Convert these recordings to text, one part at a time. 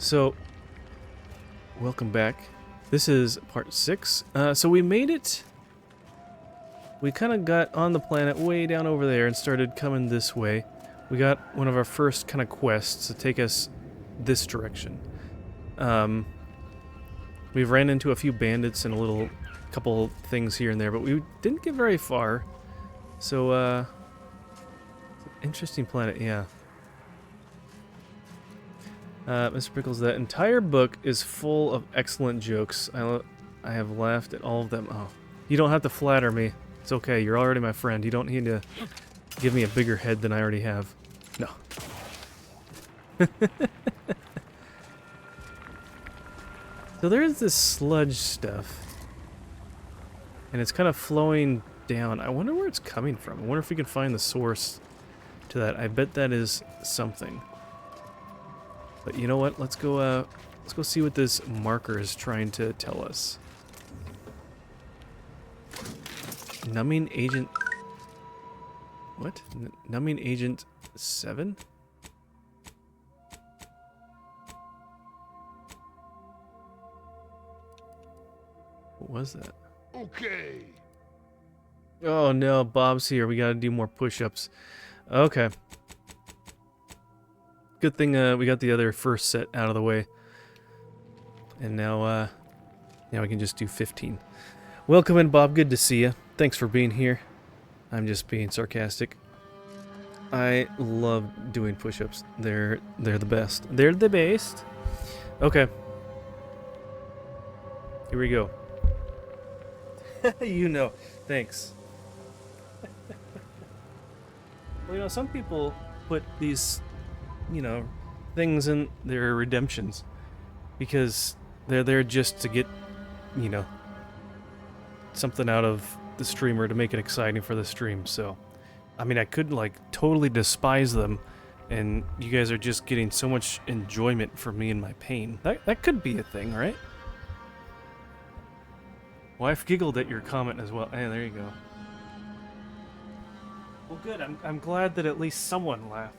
So, welcome back. This is part 6. So we made it. We kind of got on the planet way down over there and started coming this way. We got one of our first kind of quests to take us this direction. We've ran into a few bandits and a couple things here and there, but we didn't get very far. So, it's an interesting planet, yeah. Mr. Pickles, that entire book is full of excellent jokes. I have laughed at all of them. Oh, you don't have to flatter me. It's okay, you're already my friend. You don't need to give me a bigger head than I already have. No. So there's this sludge stuff. And it's kind of flowing down. I wonder where it's coming from. I wonder if we can find the source to that. I bet that is something. But you know what? Let's go see what this marker is trying to tell us. Numbing agent... What? Numbing agent 7? What was that? Okay. Oh no, Bob's here. We gotta do more push-ups. Okay. Good thing we got the other first set out of the way. And now we can just do 15. Welcome in, Bob. Good to see you. Thanks for being here. I'm just being sarcastic. I love doing push-ups. They're the best. They're the best. Okay. Here we go. You know. Thanks. Well, you know, some people put these, you know, things in their redemptions because they're there just to get, you know, something out of the streamer to make it exciting for the stream. So, I mean, I could like totally despise them, and you guys are just getting so much enjoyment from me and my pain. That could be a thing, right? Wife giggled at your comment as well. Hey, there you go. Well, good. I'm glad that at least someone laughed.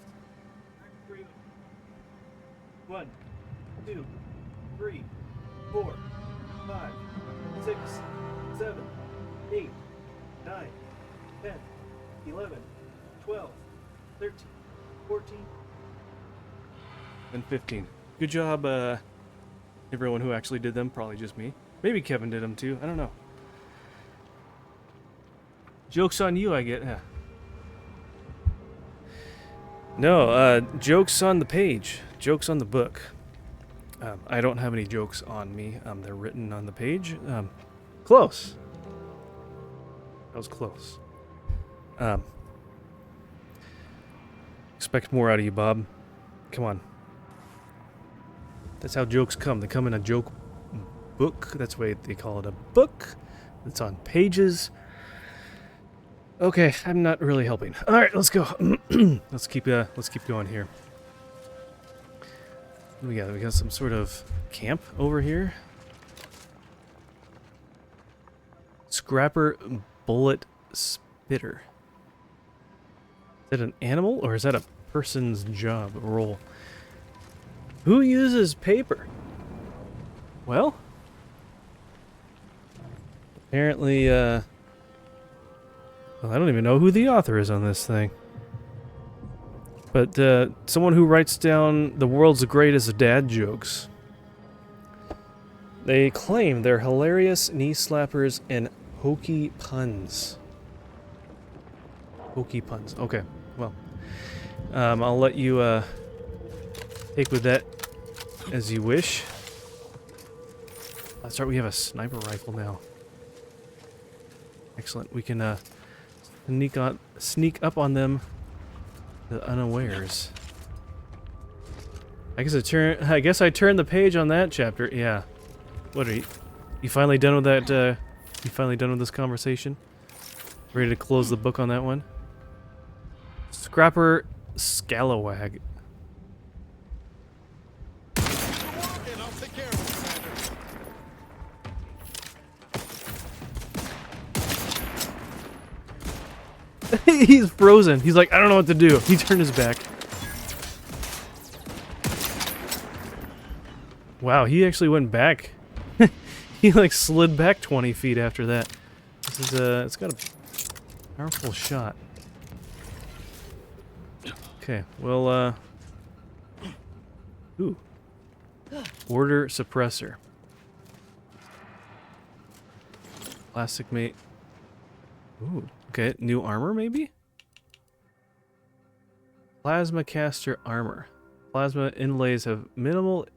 1, 2, 3, 4, 5, 6, 7, 8, 9, 10, 11, 12, 13, 14, and 15. Good job, everyone who actually did them. Probably just me. Maybe Kevin did them too. I don't know. Joke's on you, I get. Yeah. No, jokes on the page. Jokes on the book. I don't have any jokes on me. They're written on the page. Close. That was close. Expect more out of you, Bob. Come on. That's how jokes come. They come in a joke book. That's why they call it a book. It's on pages. Okay, I'm not really helping. All right, let's go. Let's keep going here. What do we got? We got some sort of camp over here. Scrapper bullet spitter. Is that an animal or is that a person's job role? Who uses paper? Well, apparently, well, I don't even know who the author is on this thing. But someone who writes down the world's greatest dad jokes. They claim they're hilarious knee slappers and hokey puns. Hokey puns. Okay, well, I'll let you take with that as you wish. That's right, we have a sniper rifle now. Excellent. We can sneak up on them, the unawares. I guess I turned the page on that chapter. Yeah. What are you finally done with that? You finally done with this conversation? Ready to close the book on that one? Scrapper Scalawag. He's frozen. He's like, I don't know what to do. He turned his back. Wow, he actually went back. He like slid back 20 feet after that. This is it's got a powerful shot. Okay, well, ooh. Order suppressor. Plastic mate. Ooh, okay, new armor maybe? Plasma caster armor. Plasma inlays have minimal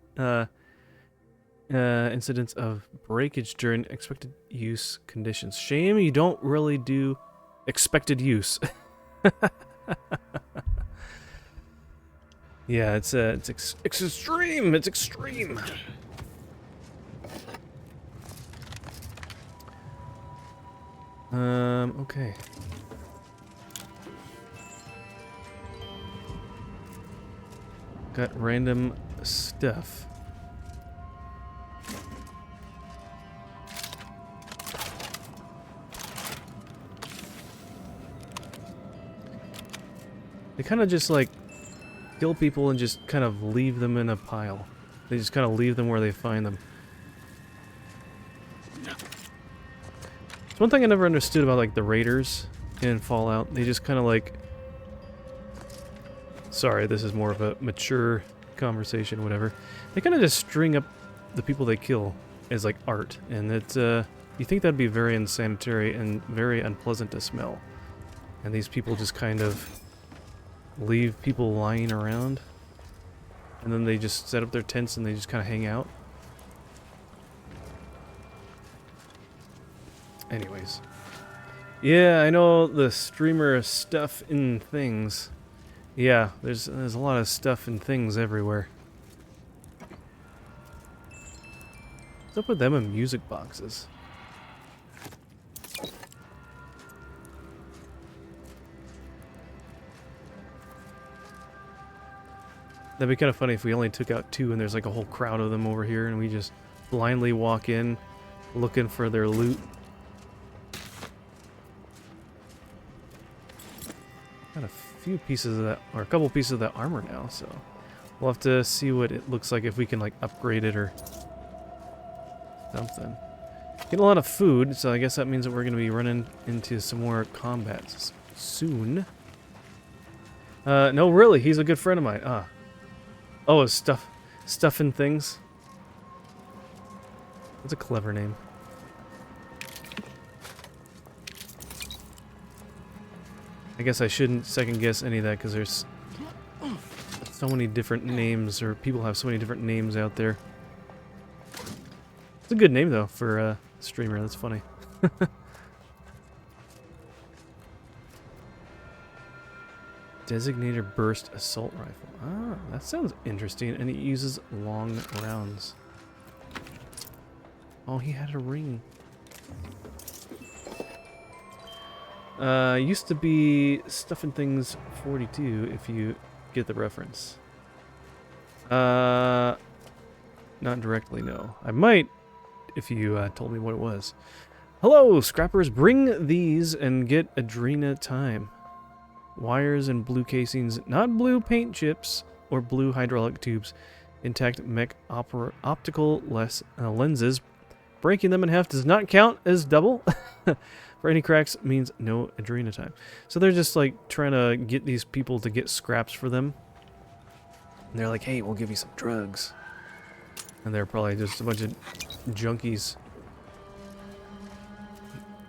incidents of breakage during expected use conditions. Shame you don't really do expected use. Yeah, it's extreme. It's extreme. Okay. Got random stuff. They kind of just like kill people and just kind of leave them in a pile. They just kind of leave them where they find them. It's one thing I never understood about like the raiders in Fallout. They just kind of like... Sorry, this is more of a mature conversation, whatever. They kind of just string up the people they kill as like art, and it's you think that'd be very unsanitary and very unpleasant to smell. And these people just kind of leave people lying around, and then they just set up their tents and they just kind of hang out. Anyways. Yeah, I know the streamer stuff in things. Yeah, there's a lot of stuff and things everywhere. What's up with them and music boxes? That'd be kind of funny if we only took out 2 and there's like a whole crowd of them over here and we just blindly walk in looking for their loot. Got a few pieces of that, or a couple pieces of that armor now, so we'll have to see what it looks like if we can like upgrade it or something. Get a lot of food, so I guess that means that we're going to be running into some more combats soon. No, really, he's a good friend of mine. Ah. Oh, it's stuff and things. That's a clever name. I guess I shouldn't second guess any of that because there's so many different names, or people have so many different names out there. It's a good name though for a streamer. That's funny. Designator burst assault rifle. Ah, that sounds interesting, and it uses long rounds. Oh, he had a ring. Used to be Stuff and Things 42, if you get the reference. Not directly, no. I might, if you told me what it was. Hello, scrappers, bring these and get Adrena time. Wires and blue casings, not blue paint chips or blue hydraulic tubes. Intact mech optical lenses. Breaking them in half does not count as double. For any cracks means no Adrena time. So they're just like trying to get these people to get scraps for them. And they're like, hey, we'll give you some drugs. And they're probably just a bunch of junkies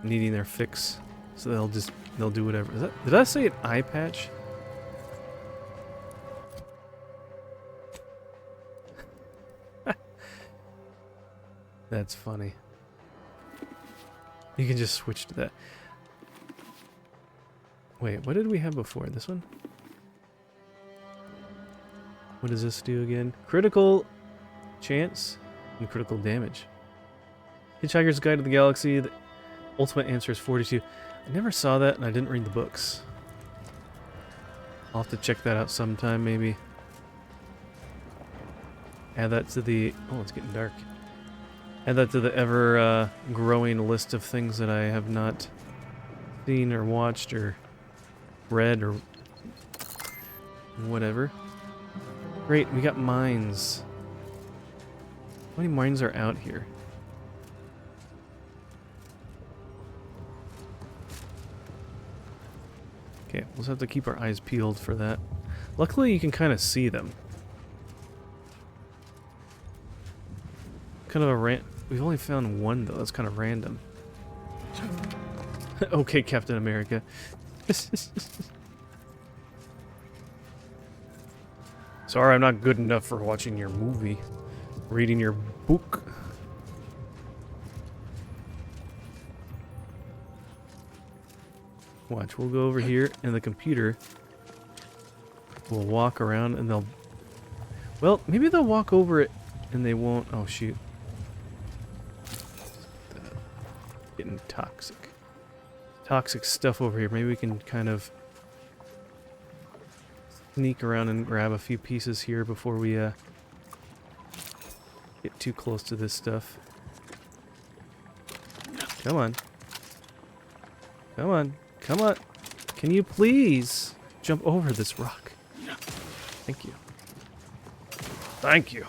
needing their fix. So they'll do whatever. Did I say an eye patch? That's funny. You can just switch to that. Wait, what did we have before? This one? What does this do again? Critical chance and critical damage. Hitchhiker's Guide to the Galaxy. The ultimate answer is 42. I never saw that and I didn't read the books. I'll have to check that out sometime, maybe. Add that to the... Oh, it's getting dark. Add that to the ever-growing list of things that I have not seen or watched or read or whatever. Great, we got mines. How many mines are out here? Okay, we'll just have to keep our eyes peeled for that. Luckily, you can kind of see them. Kind of a we've only found one though. That's kind of random. Okay, Captain America. Sorry, I'm not good enough for watching your movie, reading your book. Watch, we'll go over here and the computer will walk around and they'll... Well, maybe they'll walk over it and they won't... Oh, shoot. Getting toxic. Toxic stuff over here. Maybe we can kind of sneak around and grab a few pieces here before we get too close to this stuff. Come on. Come on. Come on. Can you please jump over this rock? Thank you. Thank you.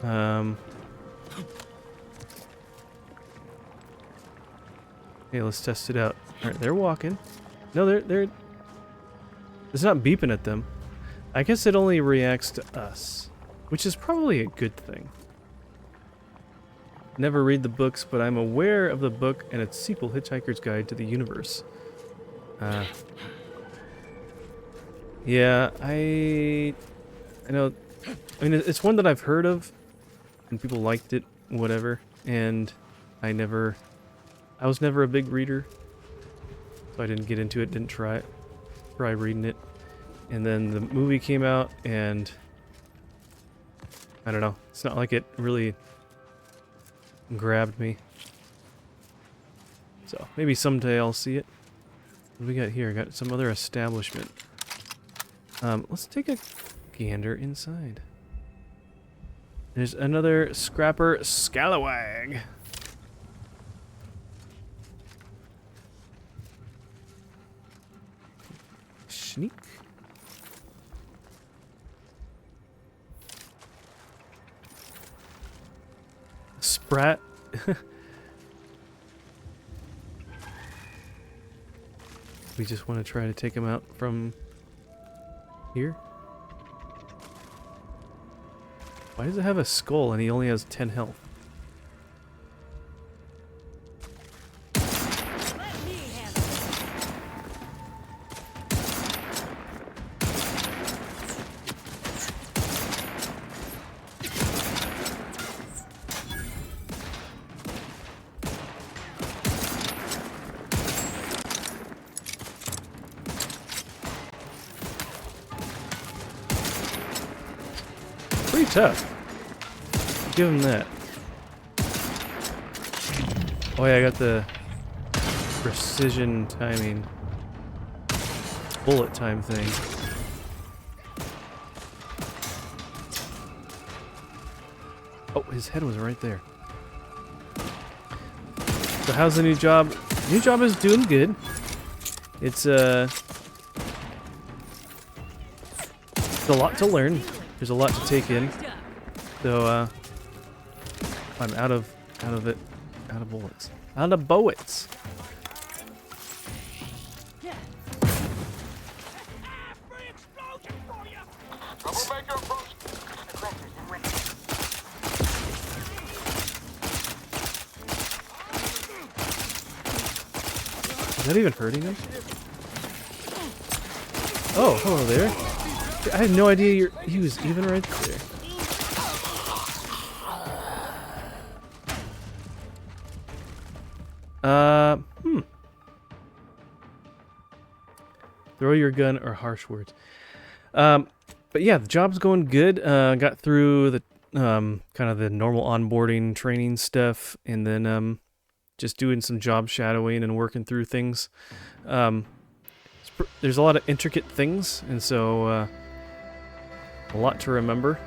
Okay, let's test it out. Alright, they're walking. No, they're... It's not beeping at them. I guess it only reacts to us, which is probably a good thing. Never read the books, but I'm aware of the book and its sequel, Hitchhiker's Guide to the Universe. Yeah, I know. I mean, it's one that I've heard of, and people liked it, whatever. And I was never a big reader, so I didn't get into it. Didn't try reading it. And then the movie came out, and I don't know. It's not like it really grabbed me. So maybe someday I'll see it. What do we got here? Got some other establishment. Let's take a gander inside. There's another scrapper scalawag. Sneak. Sprat. We just want to try to take him out from here. Why does it have a skull and he only has 10 health? Pretty tough. Give him that. Oh yeah, I got the precision timing bullet time thing. Oh, his head was right there. So how's the new job? New job is doing good. It's a lot to learn. There's a lot to take in. So I'm out of bullets. Out of bullets. Is that even hurting him? Oh, hello there. I had no idea he was even right there. Throw your gun or harsh words. But yeah, the job's going good. Got through the kind of the normal onboarding training stuff, and then just doing some job shadowing and working through things. There's a lot of intricate things, and so a lot to remember.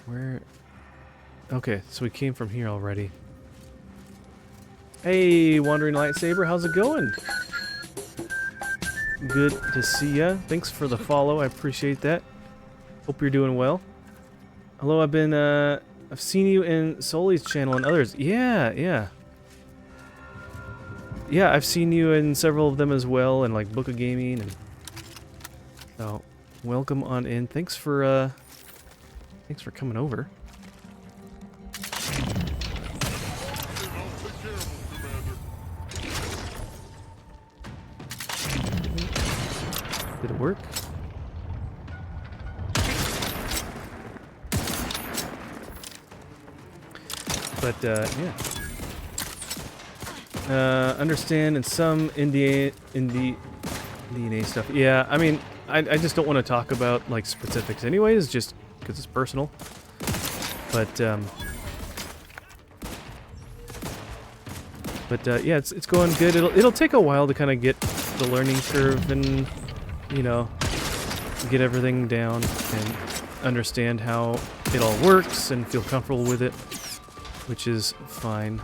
Where? Okay, so we came from here already. Hey, Wandering Lightsaber, how's it going? Good to see ya. Thanks for the follow, I appreciate that. Hope you're doing well. Hello, I've seen you in Soli's channel and others. Yeah, yeah. Yeah, I've seen you in several of them as well, and like Book of Gaming, and so welcome on in. Thanks for coming over. Did it work? But yeah. Understand in some Indiana stuff. Yeah, I mean, I just don't want to talk about like specifics anyways, just because it's personal. But yeah, it's going good. It'll take a while to kind of get the learning curve and, you know, get everything down and understand how it all works and feel comfortable with it, which is fine.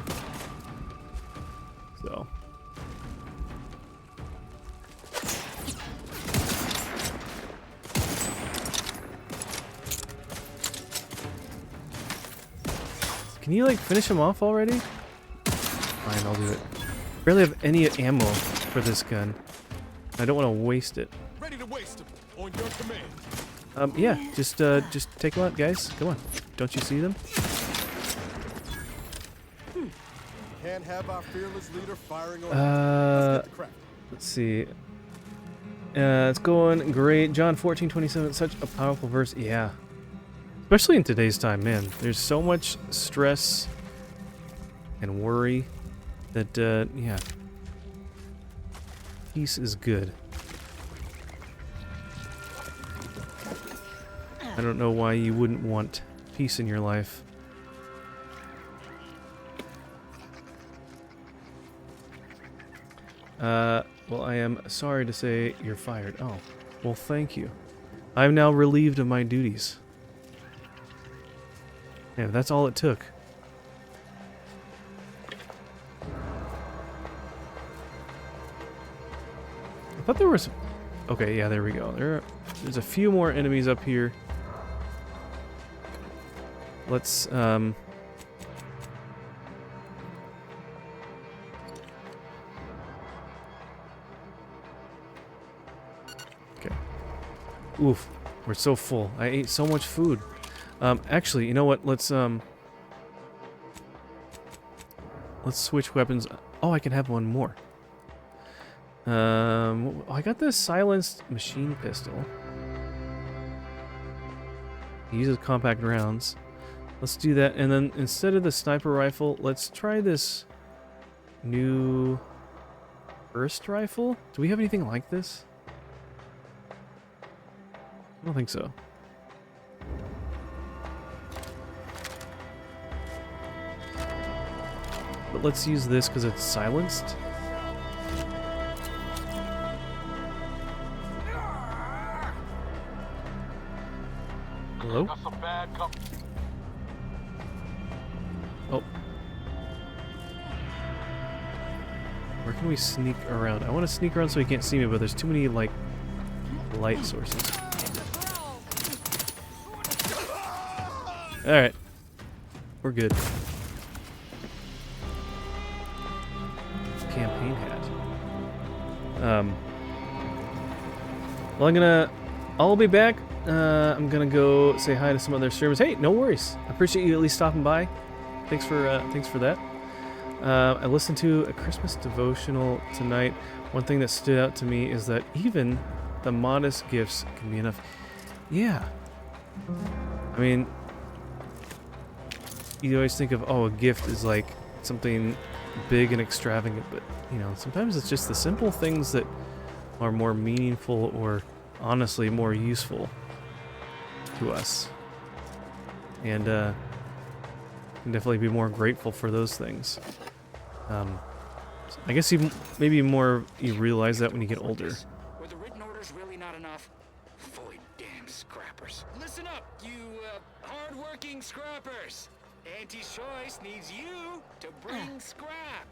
So. Can you like finish him off already? Fine, I'll do it. Barely have any ammo for this gun. I don't want to waste it. Ready to waste them on your command. Yeah, just take them out, guys. Come on. Don't you see them? Can't have our fearless leader firing on us. Let's get the crap. Let's see. It's going great. John 14:27. Such a powerful verse. Yeah. Especially in today's time, man. There's so much stress and worry that, yeah. Peace is good. I don't know why you wouldn't want peace in your life. Well, I am sorry to say you're fired. Oh, well, thank you. I'm now relieved of my duties. Yeah, that's all it took. I thought there was... Okay, yeah, there we go. There's a few more enemies up here. Let's, Okay. Oof. We're so full. I ate so much food. Actually, you know what? Let's switch weapons. Oh, I can have one more. I got this silenced machine pistol. It uses compact rounds. Let's do that, and then instead of the sniper rifle, let's try this new burst rifle. Do we have anything like this? I don't think so. But let's use this because it's silenced. Hello? Oh. Where can we sneak around? I want to sneak around so he can't see me, but there's too many, like, light sources. Alright. We're good. Campaign hat. Well, I'll be back. I'm gonna go say hi to some other streamers. Hey, no worries. I appreciate you at least stopping by. Thanks for that. I listened to a Christmas devotional tonight. One thing that stood out to me is that even the modest gifts can be enough. Yeah. I mean, you always think of, oh, a gift is like something big and extravagant, but, you know, sometimes it's just the simple things that are more meaningful or honestly more useful to us. And can definitely be more grateful for those things. I guess maybe more you realize that when you get older. Were the written orders really not enough? Void damn scrappers. Listen up, you hard-working scrappers. Anti-choice needs you to bring scrap.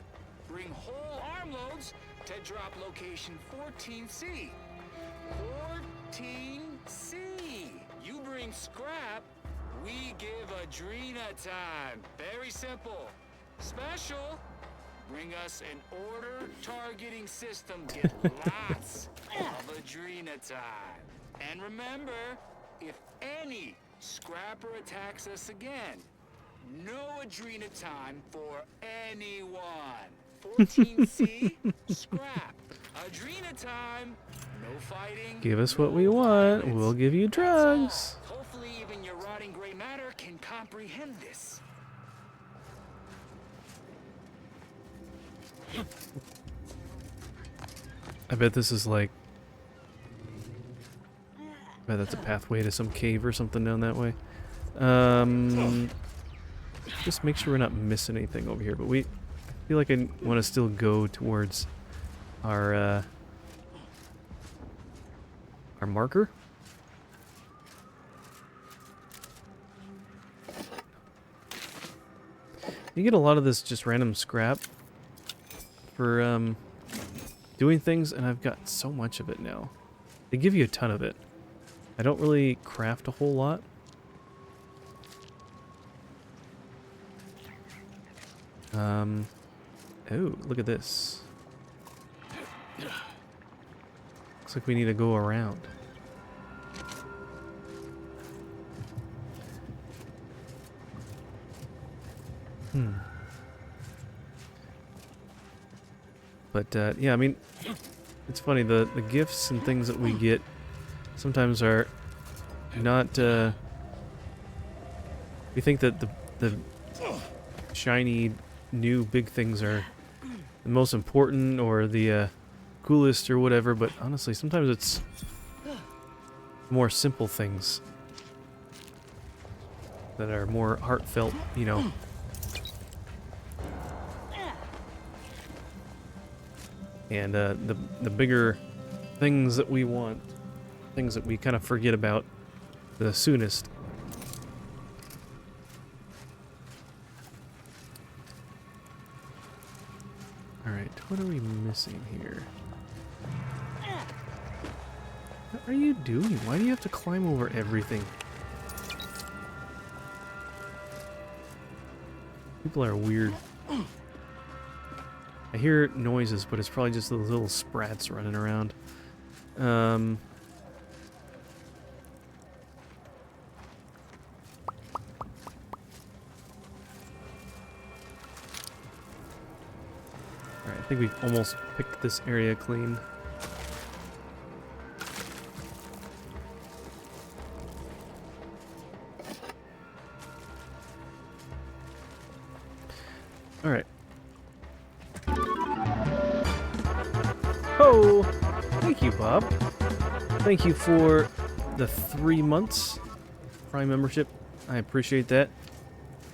Bring whole armloads to drop location 14C. 14C. You bring scrap, we give Adrena time. Very simple. Special, bring us an order targeting system. Get lots of Adrena time. And remember, if any scrapper attacks us again, no Adrena time for anyone. 14C, scrap. Adrena time, no fighting. Give us what no we want. violence. We'll give you That's all. drugs. Hopefully even your rotting gray matter can comprehend this. I bet this is like... I bet that's a pathway to some cave or something down that way. Just make sure we're not missing anything over here. But I feel like I want to still go towards our marker. You get a lot of this just random scrap for doing things, and I've got so much of it now. They give you a ton of it. I don't really craft a whole lot. Oh, look at this. Looks like we need to go around. But, yeah, I mean, it's funny, the gifts and things that we get sometimes are not, we think that the shiny, new, big things are the most important or the, coolest or whatever, but honestly, sometimes it's more simple things that are more heartfelt, you know. And the bigger things that we want, things that we kind of forget about the soonest. Alright, what are we missing here? What are you doing? Why do you have to climb over everything? People are weird. I hear noises, but it's probably just those little sprats running around. Alright, I think we've almost picked this area clean. Alright. Oh, thank you, Bob. Thank you for the 3 months Prime membership. I appreciate that.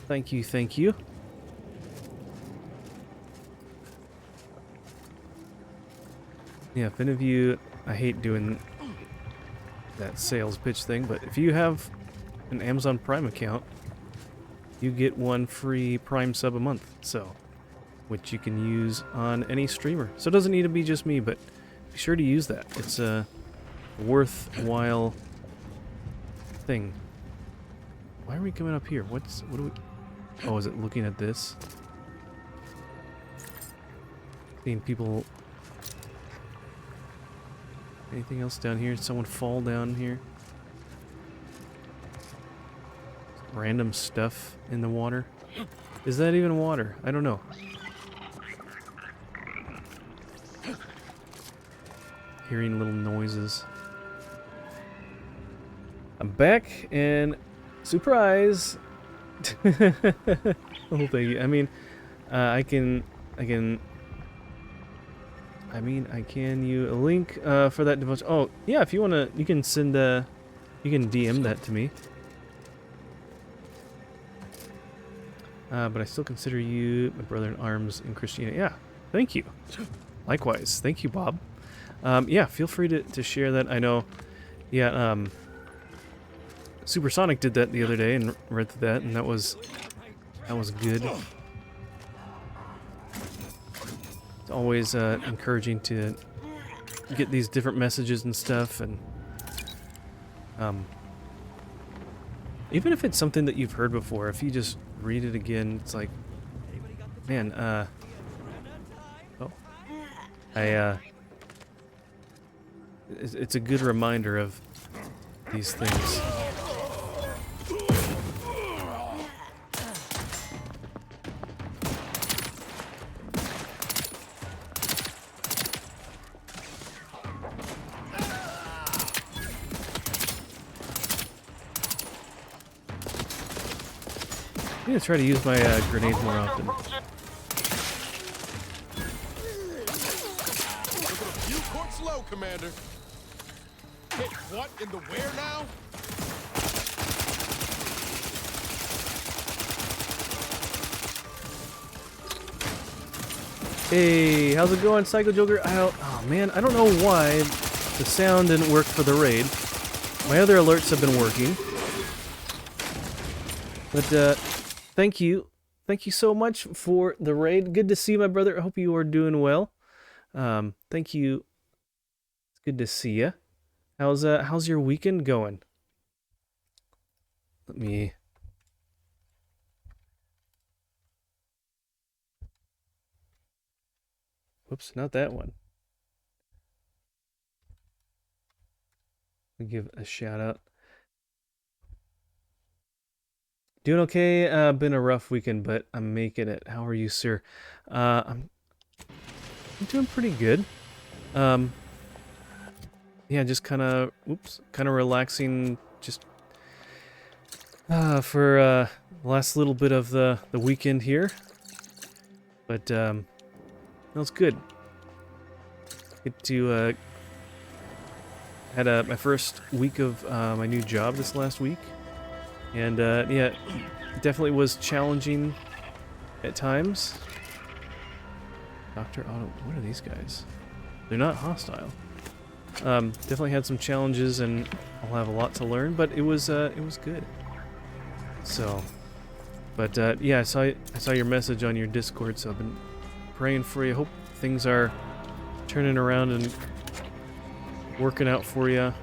Thank you, thank you. Yeah, if any of you, I hate doing that sales pitch thing, but if you have an Amazon Prime account, you get 1 free Prime sub a month, so which you can use on any streamer. So it doesn't need to be just me, but be sure to use that. It's a worthwhile thing. Why are we coming up here? What do we... Oh, is it looking at this? Seeing people... Anything else down here? Did someone fall down here? Random stuff in the water? Is that even water? I don't know. Hearing little noises. I'm back and surprise! Oh, thank you. I mean, I can you a link for that devotion. Oh, yeah, if you wanna, you can send you can DM that to me. But I still consider you my brother in arms in Christianity. Yeah, thank you. Likewise, thank you, Bob. Yeah, feel free to share that. I know, yeah, Supersonic did that the other day and read through that, and that was good. It's always encouraging to get these different messages and stuff, and even if it's something that you've heard before, if you just read it again, it's like, man, oh, it's a good reminder of these things. I'm gonna try to use my grenades more often. You court slow, Commander. Hit what in the where now? Hey, how's it going, Psycho Joker? Oh man, I don't know why the sound didn't work for the raid. My other alerts have been working. But thank you so much for the raid. Good to see you, my brother. I hope you are doing well. Thank you. It's good to see you. How's your weekend going? Let me. Whoops, not that one. I'll give a shout out. Doing okay. Been a rough weekend, but I'm making it. How are you, sir? I'm doing pretty good. Yeah, just kind of relaxing. Just for the last little bit of the weekend here. But that was good. Get to had my first week of my new job this last week. And yeah, it definitely was challenging at times. Dr. Otto, what are these guys? They're not hostile. Definitely had some challenges, and I'll have a lot to learn, but it was good. So, but yeah, I saw your message on your Discord, so I've been praying for you. Hope things are turning around and working out for you,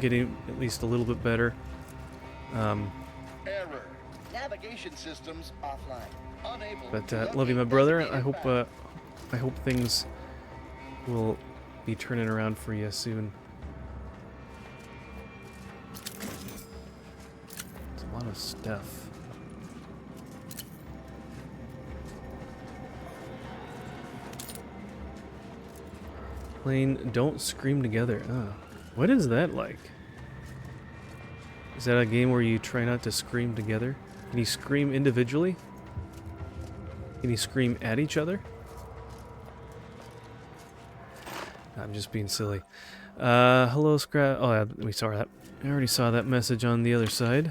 getting at least a little bit better. Error. Navigation systems offline. Unable. But love you, my brother. I hope things will be turning around for you soon. It's a lot of stuff. Playing Don't Scream Together. Oh, what is that like? Is that a game where you try not to scream together? Can you scream individually? Can you scream at each other? I'm just being silly. Hello, Scrap. Oh, yeah, we saw that. I already saw that message on the other side.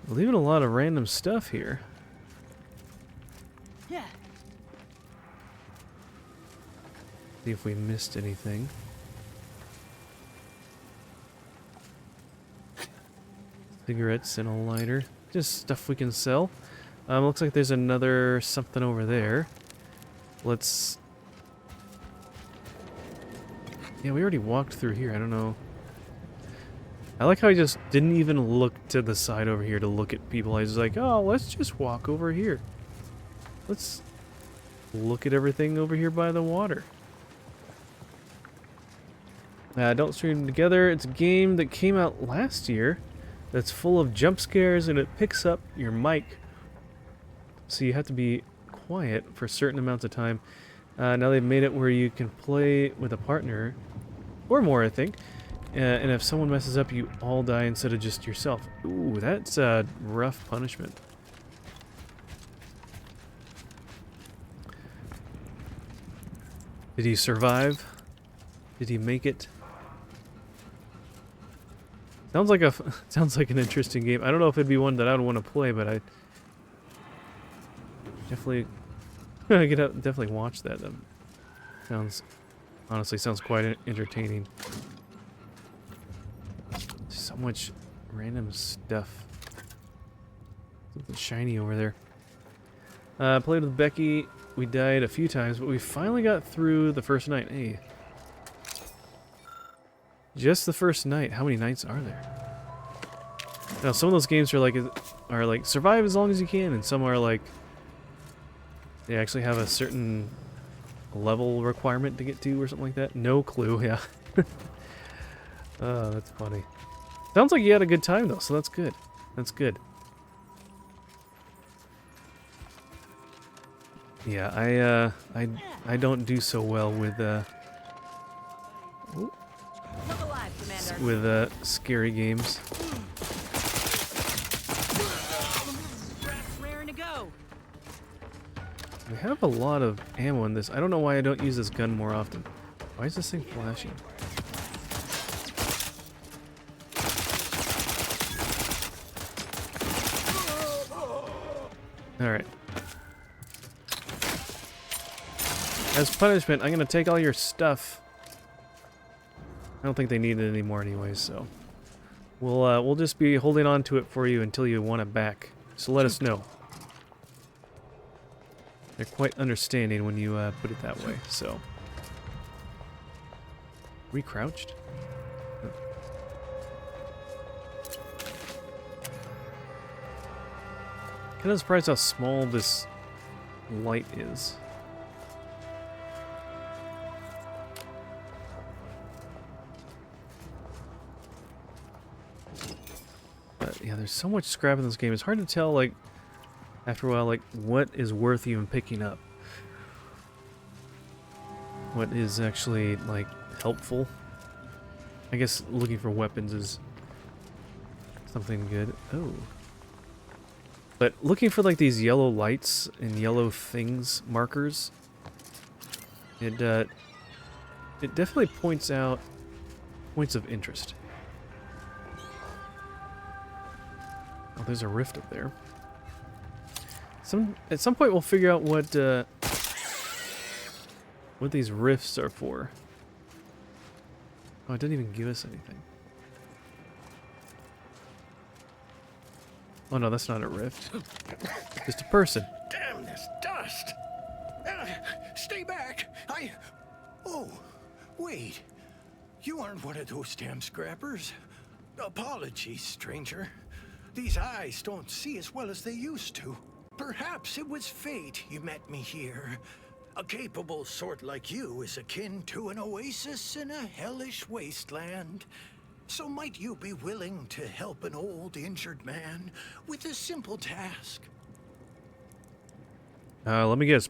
Leaving a lot of random stuff here. Yeah. See if we missed anything. Cigarettes and a lighter. Just stuff we can sell. Looks like there's another something over there. Let's... Yeah, we already walked through here. I don't know. I like how I just didn't even look to the side over here to look at people. I was like, oh, let's just walk over here. Let's look at everything over here by the water. Don't Stream Together. It's a game that came out last year that's full of jump scares, and it picks up your mic. So you have to be quiet for certain amounts of time. Now they've made it where you can play with a partner, or more, I think. And if someone messes up, you all die instead of just yourself. Ooh, that's a rough punishment. Did he survive? Did he make it? Sounds like an interesting game. I don't know if it'd be one that I would want to play, but I definitely definitely watch that. Honestly sounds quite entertaining. So much random stuff. Something shiny over there. Played with Becky. We died a few times, but we finally got through the first night. Hey. Just the first night. How many nights are there? Now, some of those games are like survive as long as you can, and some are like they actually have a certain level requirement to get to or something like that. No clue. Yeah. Oh, that's funny. Sounds like you had a good time though, so that's good. That's good. Yeah, I don't do so well with scary games. Raring to go. We have a lot of ammo in this. I don't know why I don't use this gun more often. Why is this thing flashing? Alright. As punishment, I'm gonna take all your stuff. I don't think they need it anymore anyway, so we'll just be holding on to it for you until you want it back. So let us know. They're quite understanding when you put it that way. So recrouched. Kind of surprised how small this light is. But yeah, there's so much scrap in this game. It's hard to tell, like, after a while, like, what is worth even picking up. What is actually, like, helpful. I guess looking for weapons is something good. Oh. But looking for, like, these yellow lights and yellow things, markers, it definitely points out points of interest. Oh, there's a rift up there. At some point we'll figure out what these rifts are for. Oh, it didn't even give us anything. Oh no, that's not a rift. Just a person. Damn this dust! Stay back! Oh, wait. You aren't one of those damn scrappers. Apologies, stranger. These eyes don't see as well as they used to. Perhaps it was fate you met me here. A capable sort like you is akin to an oasis in a hellish wasteland. So might you be willing to help an old injured man with a simple task? Let me guess.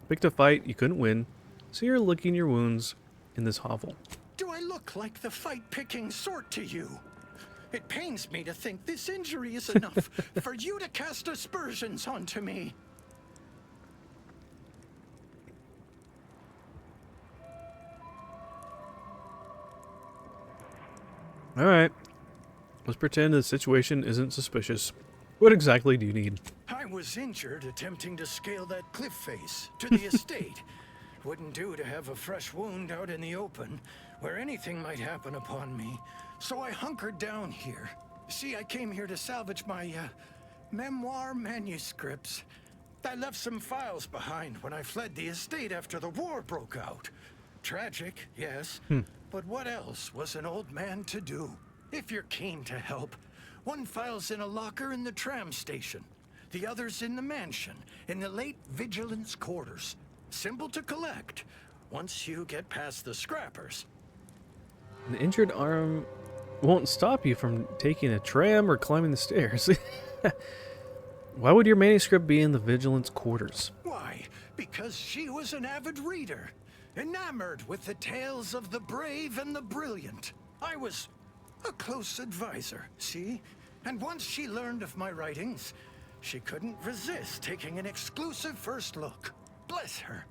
Picked a fight, you couldn't win, so you're licking your wounds in this hovel. Do I look like the fight-picking sort to you? It pains me to think this injury is enough for you to cast aspersions onto me. Alright. Let's pretend the situation isn't suspicious. What exactly do you need? I was injured attempting to scale that cliff face to the estate. Wouldn't do to have a fresh wound out in the open, where anything might happen upon me. So I hunkered down here. See, I came here to salvage my, memoir manuscripts. I left some files behind when I fled the estate after the war broke out. Tragic, yes, but what else was an old man to do? If you're keen to help, one file's in a locker in the tram station. The other's in the mansion, in the late vigilance quarters. Simple to collect, once you get past the scrappers. An injured arm won't stop you from taking a tram or climbing the stairs. Why would your manuscript be in the vigilance quarters? Why? Because she was an avid reader, enamored with the tales of the brave and the brilliant. I was a close advisor, see? And once she learned of my writings, she couldn't resist taking an exclusive first look. Bless her.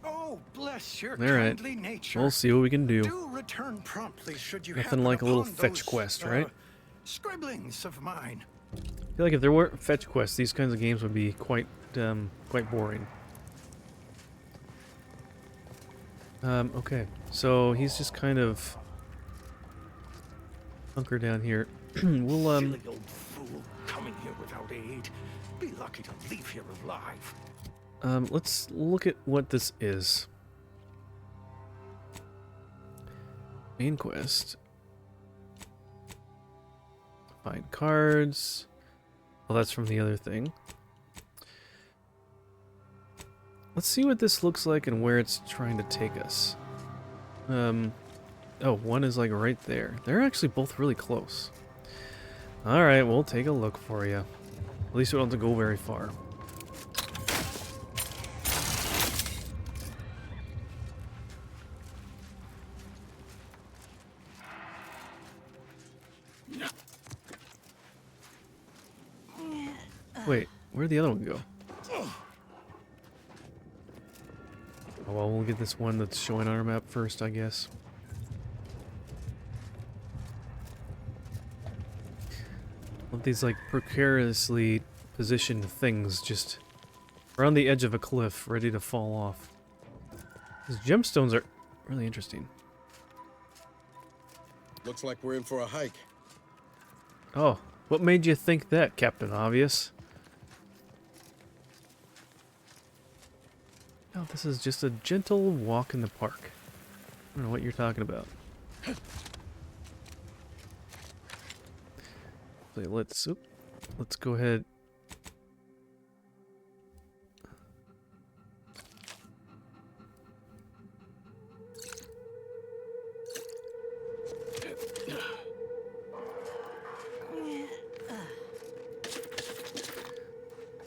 Oh, bless your kindly nature. We'll see what we can do. Do return promptly should you Nothing like a little fetch quest, right? Scribblings of mine. I feel like if there weren't fetch quests, these kinds of games would be quite boring. Okay, so he's just kind of hunkered down here. We'll Silly old fool, coming here without aid. Be lucky to leave here alive. Let's look at what this is. Main quest. Find cards. Well, that's from the other thing. Let's see what this looks like and where it's trying to take us. Oh, one is like right there. They're actually both really close. Alright, we'll take a look for you. At least we don't have to go very far. Wait, where'd the other one go? Oh, well, we'll get this one that's showing on our map first, I guess. Love these, like, precariously positioned things just around the edge of a cliff, ready to fall off. These gemstones are really interesting. Looks like we're in for a hike. Oh, what made you think that, Captain Obvious? No, this is just a gentle walk in the park. I don't know what you're talking about. So let's go ahead.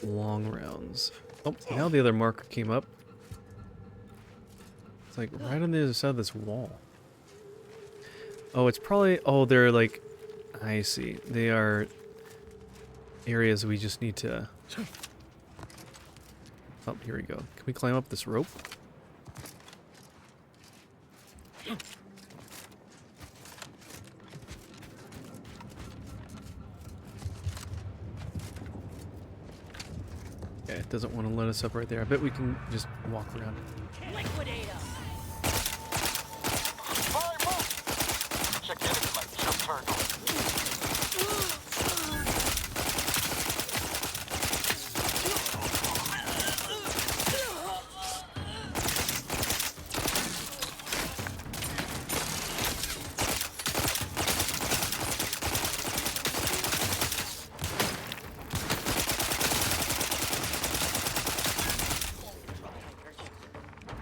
Long rounds. Oh, now the other marker came up. It's like right on the other side of this wall. Oh, it's probably... Oh, they're like... I see. They are areas we just need to... Oh, here we go. Can we climb up this rope? Okay, it doesn't want to let us up right there. I bet we can just walk around. Liquidate 'em. Check in if my jump turned on.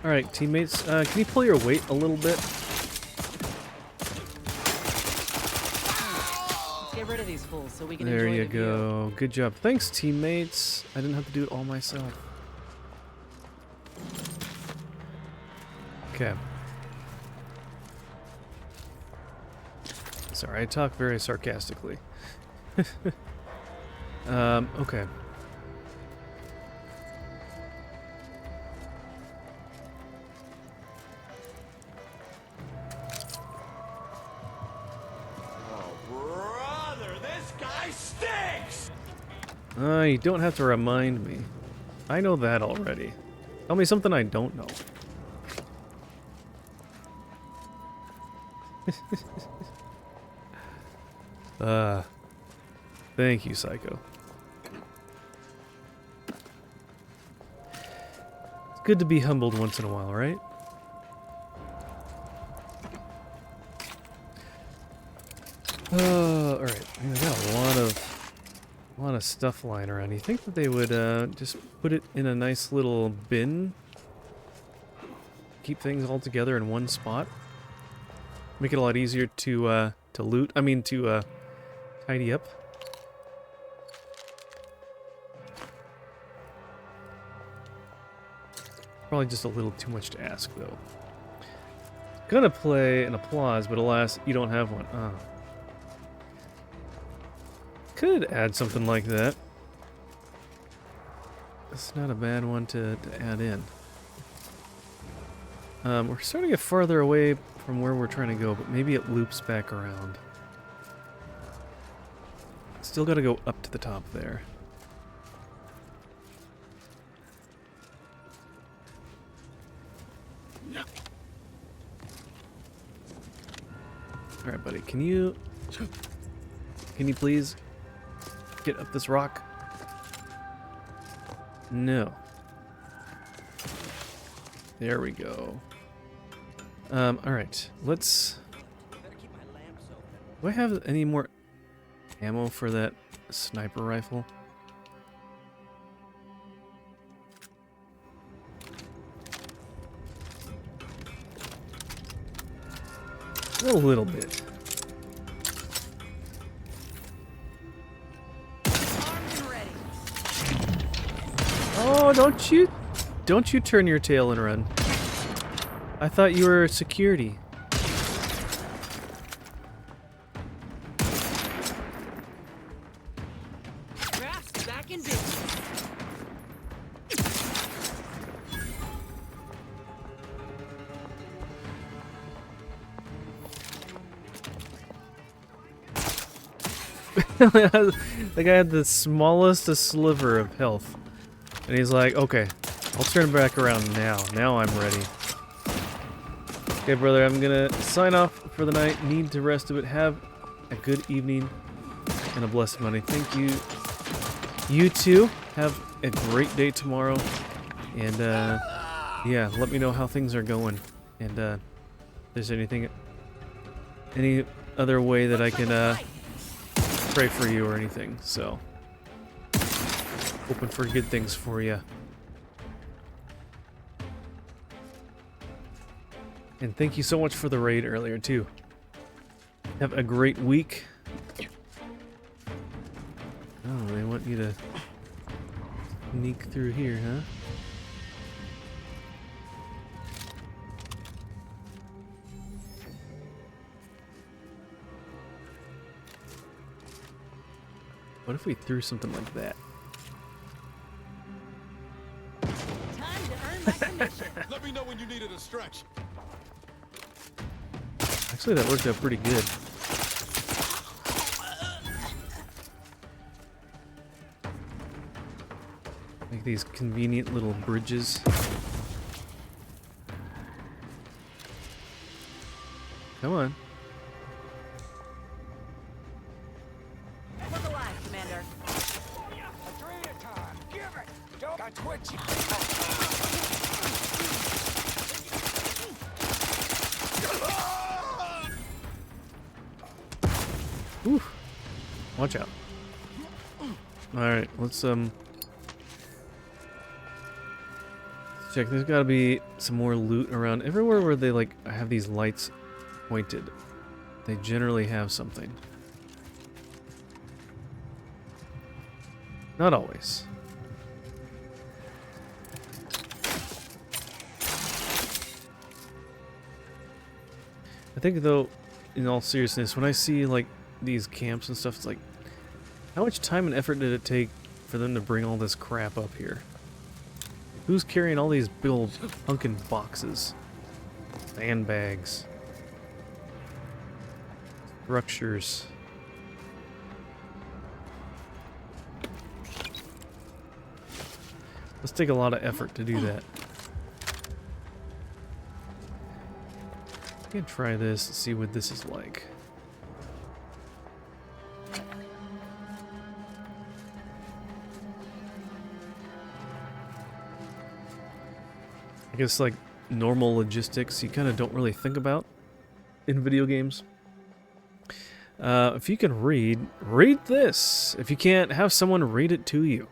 Alright, teammates, can you pull your weight a little bit? Get rid of these fools so we can There enjoy you the view. go. Good job. Thanks, teammates. I didn't have to do it all myself. Okay. Sorry, I talk very sarcastically. Okay. You don't have to remind me. I know that already. Tell me something I don't know. Thank you, Psycho. It's good to be humbled once in a while, right? Alright. I got a lot of stuff lying around. You think that they would just put it in a nice little bin? Keep things all together in one spot? Make it a lot easier to loot. I mean, to tidy up. Probably just a little too much to ask, though. Gonna play an applause, but alas, you don't have one. Oh. Could add something like that. It's not a bad one to add in. We're starting to get farther away from where we're trying to go, but maybe it loops back around. Still gotta go up to the top there. Alright, buddy, can you please get up this rock? No. There we go. Alright. Let's... Do I have any more ammo for that sniper rifle? A little bit. Armed and ready. Oh, don't you turn your tail and run. I thought you were security. Craft's back in business. The guy had the smallest sliver of health. And he's like, okay, I'll turn back around now. Now I'm ready. Okay, brother, I'm gonna sign off for the night. Need to rest a bit. Have a good evening and a blessed Monday. Thank you. You too. Have a great day tomorrow. And, yeah, let me know how things are going. And, if there's any other way that I can, pray for you or anything. So, hoping for good things for you. And thank you so much for the raid earlier, too. Have a great week. Oh, they want you to sneak through here, huh? What if we threw something like that? Time to earn my commission. Let me know when you needed a stretch. Actually, that worked out pretty good. Like these convenient little bridges. Come on. Look alive, Commander. A 3 at a time. Give it. Don't got twitchy. Oof. Watch out. Alright, let's check. There's gotta be some more loot around. Everywhere where they like have these lights pointed, they generally have something. Not always. I think though, in all seriousness, when I see like these camps and stuff, it's like, how much time and effort did it take for them to bring all this crap up here? Who's carrying all these big old hunkin' boxes? Sandbags. Structures. Let's take a lot of effort to do that. I can try this and see what this is like. I guess like normal logistics you kind of don't really think about in video games. If you can read this. If you can't, have someone read it to you.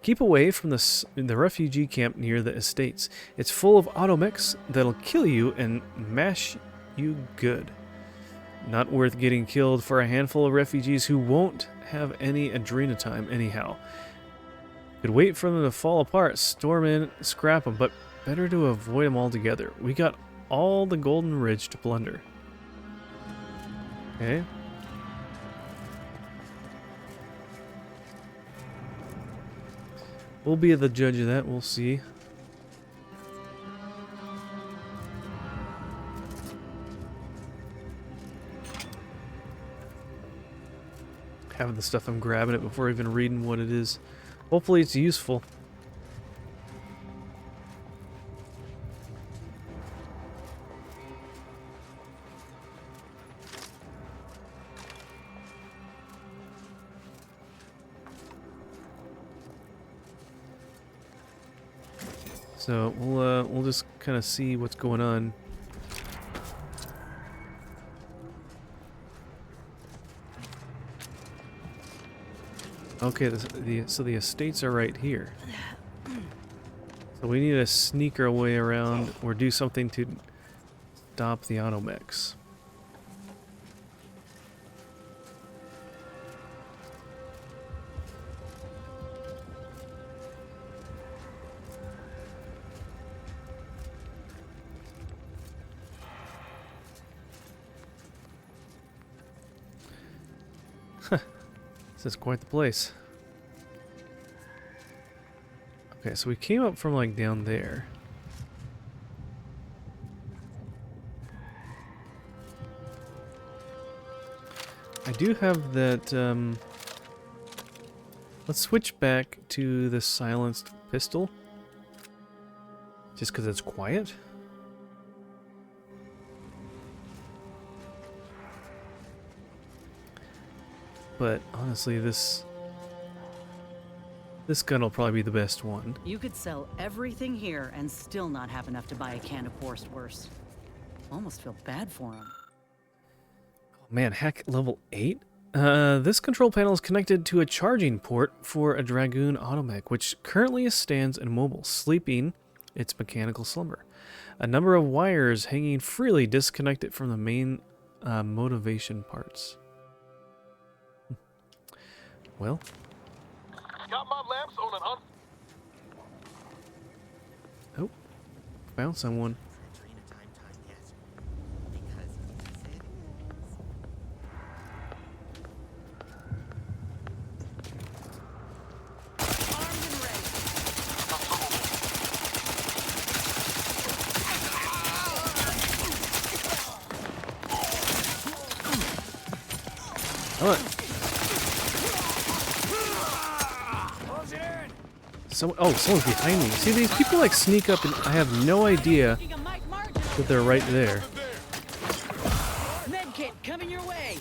Keep away from the refugee camp near the estates. It's full of automechs that'll kill you and mash you good. Not worth getting killed for a handful of refugees who won't have any adrena time anyhow. Could wait for them to fall apart, storm in, scrap them, but better to avoid them altogether. We got all the Golden Ridge to plunder. Okay. We'll be the judge of that, we'll see. Having the stuff, I'm grabbing it before even reading what it is. Hopefully it's useful. So we'll just kind of see what's going on. Okay, so the estates are right here. So we need to sneak our way around or do something to stop the automechs. This is quite the place. Okay, so we came up from like down there. I do have that, let's switch back to the silenced pistol. Just because it's quiet. But honestly, this gun will probably be the best one. You could sell everything here and still not have enough to buy a can of Wurst. Almost feel bad for him. Oh man, hack level 8? This control panel is connected to a charging port for a Dragoon automech, which currently stands immobile, sleeping its mechanical slumber. A number of wires hanging freely disconnect it from the main motivation parts. Well, Got my lamps on an oh, found someone. Armed and ready. Oh, someone's behind me. See, these people like sneak up and I have no idea Taking a Mike Margin. that they're right there. Medkit coming your way.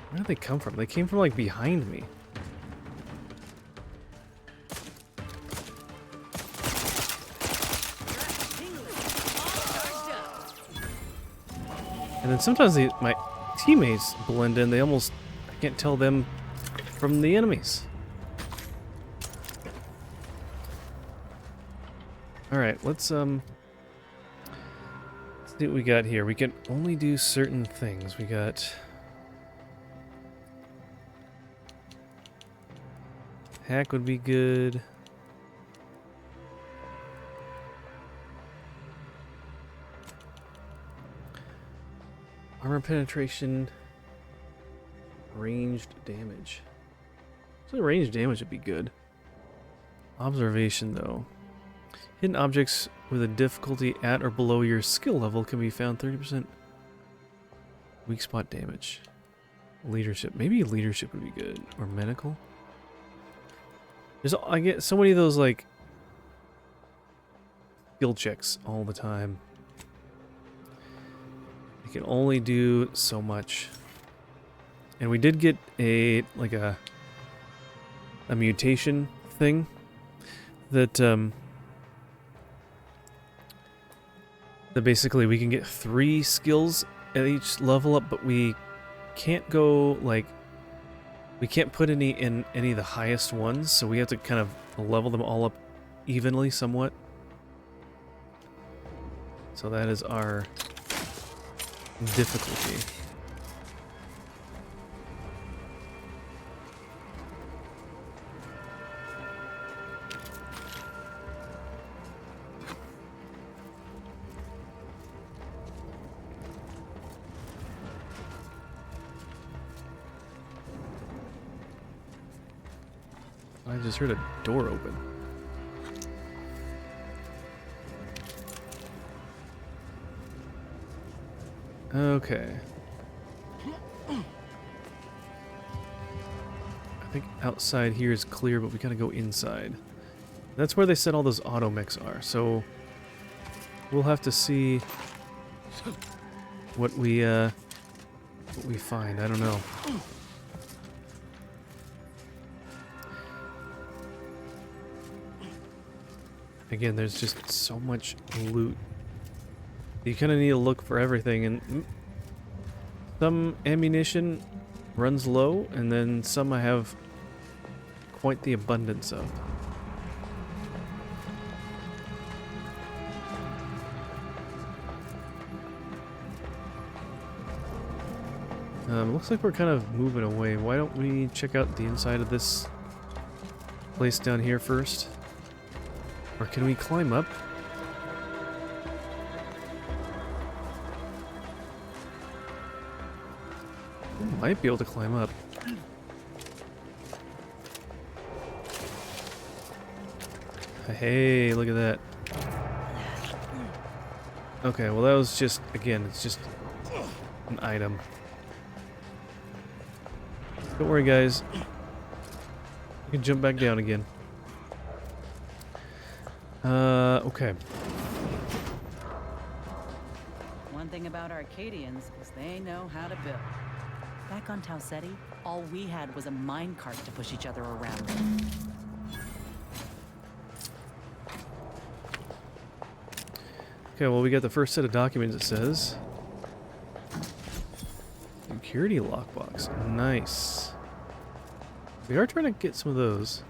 Where did they come from? They came from like behind me. And then sometimes my teammates blend in. I can't tell them from the enemies. Alright, let's see what we got here. We can only do certain things. We got hack would be good. Armor penetration. Ranged damage. So ranged damage would be good. Observation though. Hidden objects with a difficulty at or below your skill level can be found 30% weak spot damage. Leadership. Maybe leadership would be good. Or medical. I get so many of those like skill checks all the time. You can only do so much. And we did get a mutation thing that that basically we can get 3 skills at each level up, but we can't go we can't put any in any of the highest ones, so we have to kind of level them all up evenly somewhat. So that is our difficulty. I just heard a door open. Okay. I think outside here is clear, but we gotta go inside. That's where they said all those automechs are, so we'll have to see what we find. I don't know. Again, there's just so much loot. You kind of need to look for everything, and some ammunition runs low, and then some I have quite the abundance of. Looks like we're kind of moving away. Why don't we check out the inside of this place down here first? Or can we climb up? We might be able to climb up. Hey, look at that. Okay, well that was just, again, it's just an item. Don't worry, guys. You can jump back down again. Okay. One thing about Arcadians is they know how to build. Back on Tau Ceti, all we had was a minecart to push each other around. Okay, well we got the first set of documents, it says. Security lockbox. Nice. We are trying to get some of those.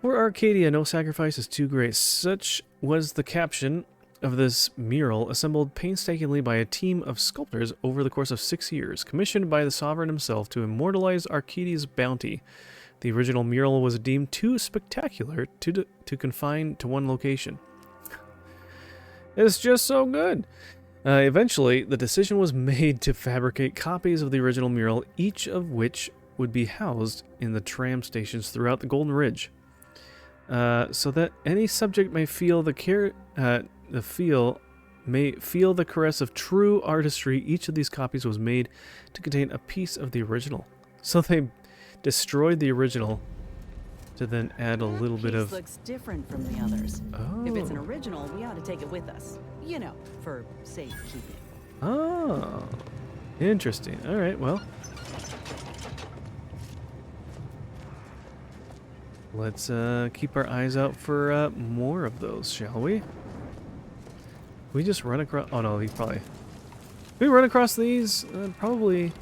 For Arcadia, no sacrifice is too great. Such was the caption of this mural, assembled painstakingly by a team of sculptors over the course of 6 years, commissioned by the sovereign himself to immortalize Arcadia's bounty. The original mural was deemed too spectacular to confine to one location. It's just so good. Eventually, the decision was made to fabricate copies of the original mural, each of which would be housed in the tram stations throughout the Golden Ridge, so that any subject may feel the caress of true artistry. Each of these copies was made to contain a piece of the original. So they destroyed the original to then add a little bit of... looks different from the others. Oh. If it's an original, we ought to take it with us. You know, for safekeeping. Oh. Interesting. Alright, well. Let's keep our eyes out for more of those, shall we? We just run across... Oh no, these probably... We run across these? Probably...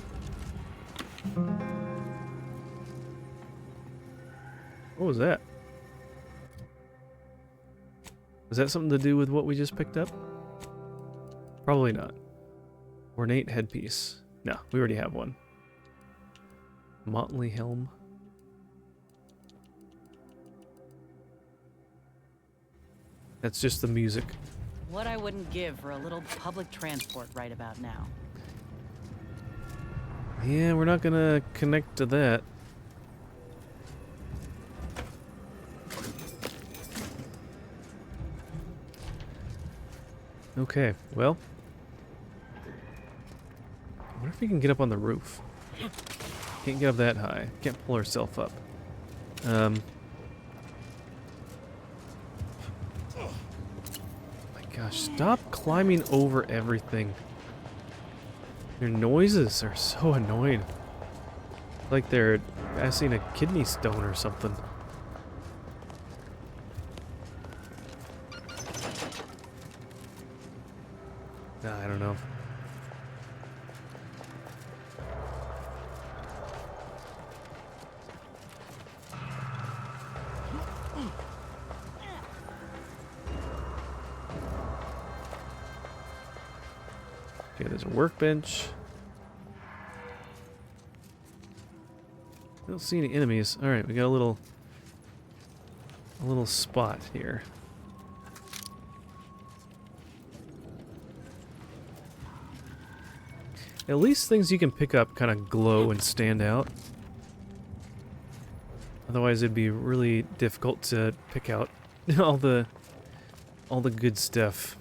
What was that? Is that something to do with what we just picked up? Probably not. Ornate headpiece. No, we already have one. Motley helm. That's just the music. What I wouldn't give for a little public transport right about now. Yeah, we're not gonna connect to that. Okay, well. I wonder if we can get up on the roof. Can't get up that high. Can't pull herself up. My gosh, stop climbing over everything. Your noises are so annoying. Like they're passing a kidney stone or something. Nah, I don't know. Okay, there's a workbench. I don't see any enemies. All right, we got a little spot here. At least things you can pick up kind of glow and stand out. Otherwise, it'd be really difficult to pick out all the good stuff.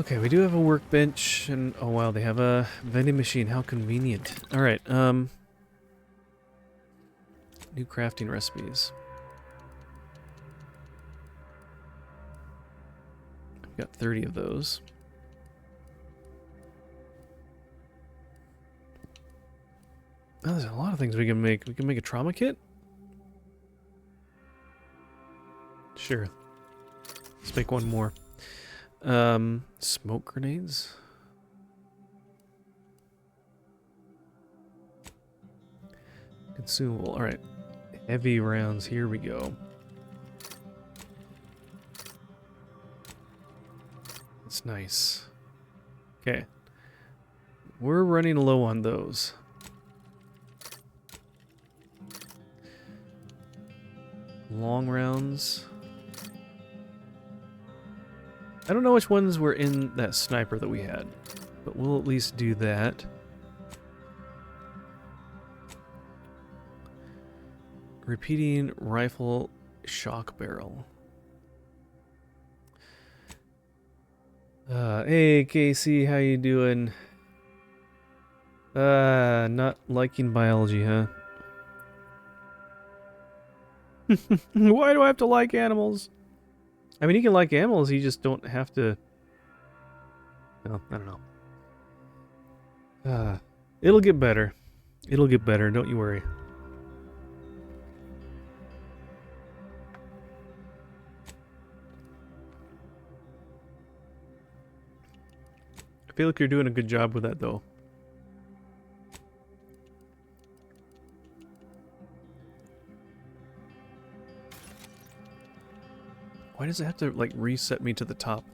Okay, we do have a workbench, and oh wow, they have a vending machine. How convenient. All right, new crafting recipes. I've got 30 of those. Oh, there's a lot of things we can make. We can make a trauma kit? Sure. Let's make one more. Smoke grenades? Consumable. Alright. Heavy rounds. Here we go. That's nice. Okay. We're running low on those. Long rounds. I don't know which ones were in that sniper that we had, but we'll at least do that. Repeating rifle shock barrel. Hey Casey, how you doing? Not liking biology, huh? Why do I have to like animals? I mean, you can like animals, you just don't have to... Well, I don't know. It'll get better. It'll get better, don't you worry. I feel like you're doing a good job with that, though. Why does it have to, like, reset me to the top?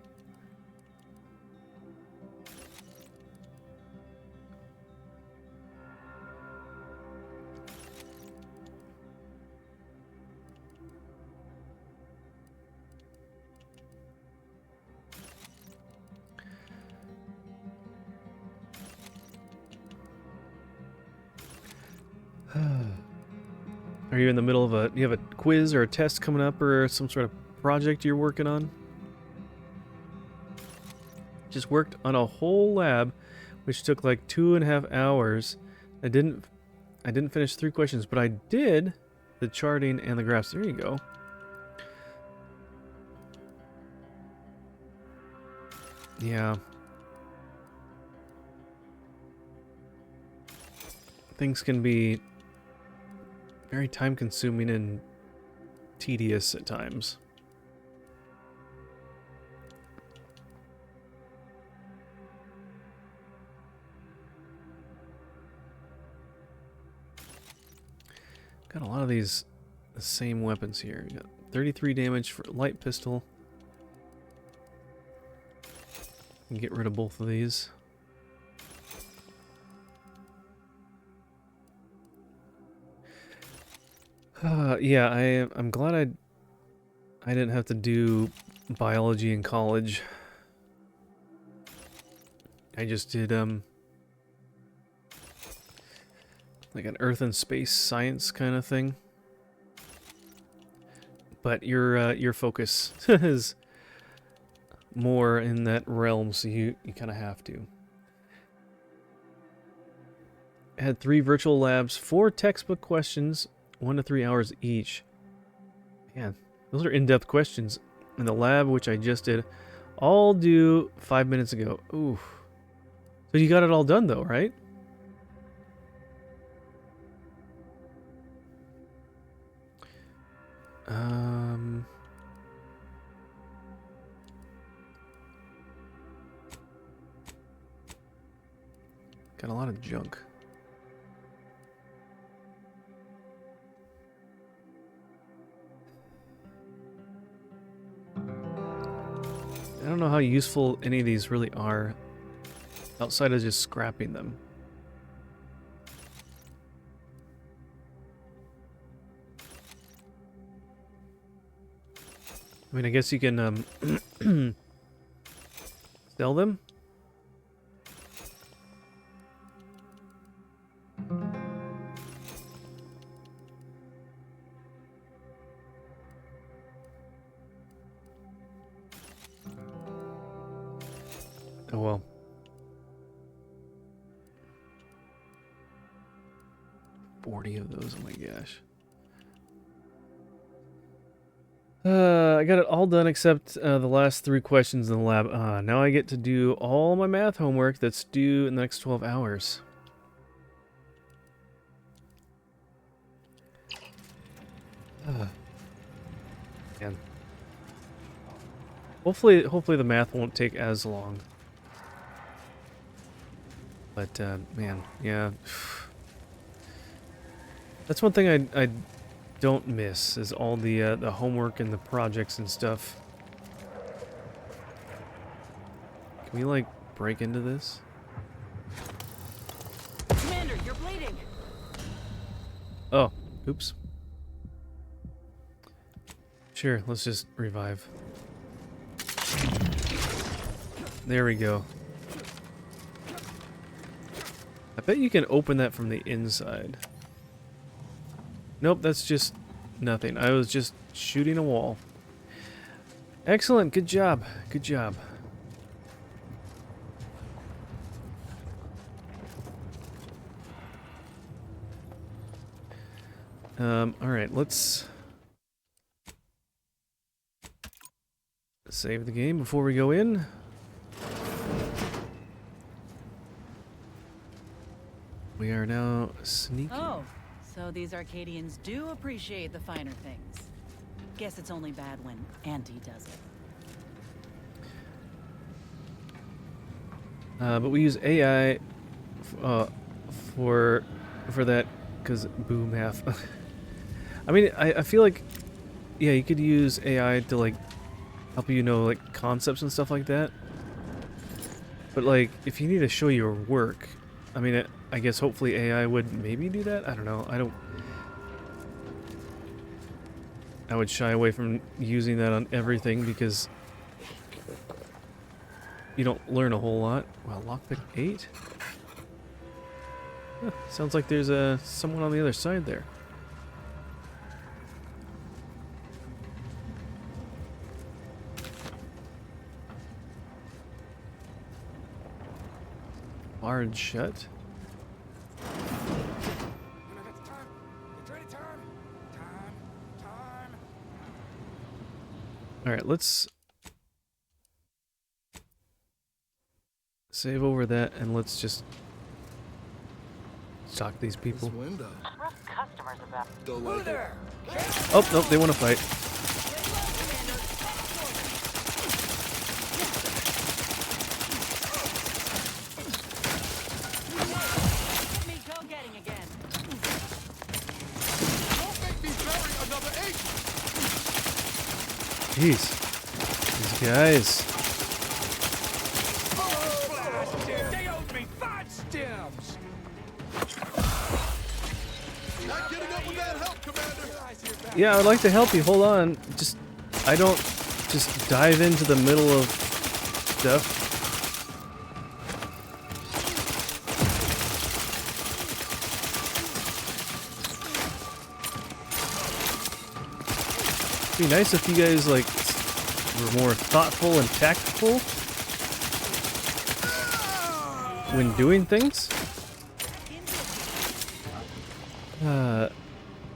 Are you in the middle of a... You have a quiz or a test coming up or some sort of project you're working on? Just worked on a whole lab, which took like 2.5 hours. I didn't finish 3 questions, but I did the charting and the graphs. There you go. Yeah. Things can be very time-consuming and tedious at times. Got a lot of the same weapons here. We got 33 damage for light pistol. Can get rid of both of these. Yeah, I'm glad I didn't have to do biology in college. I just did like an Earth and space science kind of thing. But your focus is more in that realm, so you kind of have to. I had 3 virtual labs, 4 textbook questions, 1 to 3 hours each. Man, those are in-depth questions. In the lab, which I just did, all due 5 minutes ago. Ooh. So you got it all done though, right? Got a lot of junk. I don't know how useful any of these really are outside of just scrapping them. I mean, I guess you can sell them. 40 of those. Oh my gosh. I got it all done except the last 3 questions in the lab. Now I get to do all my math homework that's due in the next 12 hours. Man. Hopefully the math won't take as long. But man, yeah. That's one thing I don't miss is all the homework and the projects and stuff. Can we like break into this? Commander, you're bleeding. Oh, oops. Sure, let's just revive. There we go. I bet you can open that from the inside. Nope, that's just nothing. I was just shooting a wall. Excellent, good job. Good job. Alright, let's save the game before we go in. We are now sneaking. Oh, so these Arcadians do appreciate the finer things. Guess it's only bad when Auntie does it. But we use AI for that because boo math. I mean, I feel like, yeah, you could use AI to like help you know like concepts and stuff like that. But like, if you need to show your work, I mean, I guess hopefully AI would maybe do that. I don't know. I would shy away from using that on everything because you don't learn a whole lot. Wow, lockpick 8? Huh, sounds like there's someone on the other side there. Barred shut. Alright, let's save over that and let's just talk to these people. Window. Customers about. Don't like it. Oh, nope, they want to fight. Get me go-getting again. Don't make me bury another agent. Jeez. These guys. They owed me 5 stems! Not getting up with that help, Commander. Yeah, I'd like to help you. Hold on. Just, I don't just dive into the middle of stuff. It'd be nice if you guys like were more thoughtful and tactful when doing things.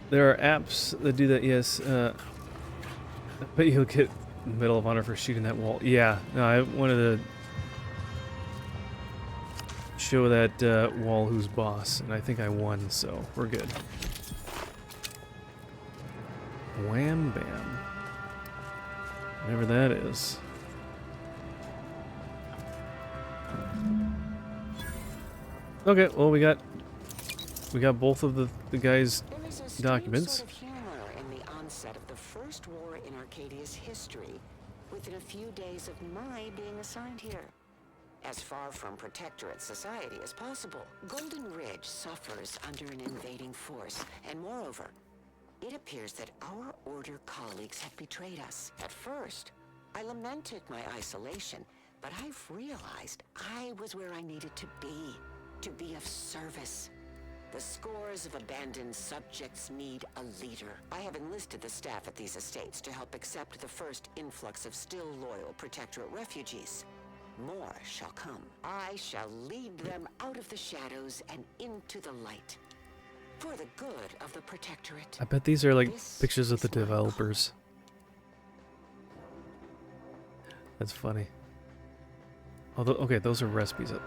There are apps that do that, yes. I bet you'll get Medal of Honor for shooting that wall. Yeah, no, I wanted to show that wall who's boss, and I think I won, so we're good. Wham bam. Whatever that is. Okay, well we got both of the guys' There is a strange documents. sort of humor in the onset of the first war in Arcadia's history, within a few days of my being assigned here. As far from protectorate society as possible, Golden Ridge suffers under an invading force, and moreover, it appears that our Order colleagues have betrayed us. At first, I lamented my isolation, but I've realized I was where I needed to be of service. The scores of abandoned subjects need a leader. I have enlisted the staff at these estates to help accept the first influx of still loyal Protectorate refugees. More shall come. I shall lead them out of the shadows and into the light. For the good of the Protectorate. I bet these are like This pictures of the is my developers. That's funny. Although, okay, those are recipes. Of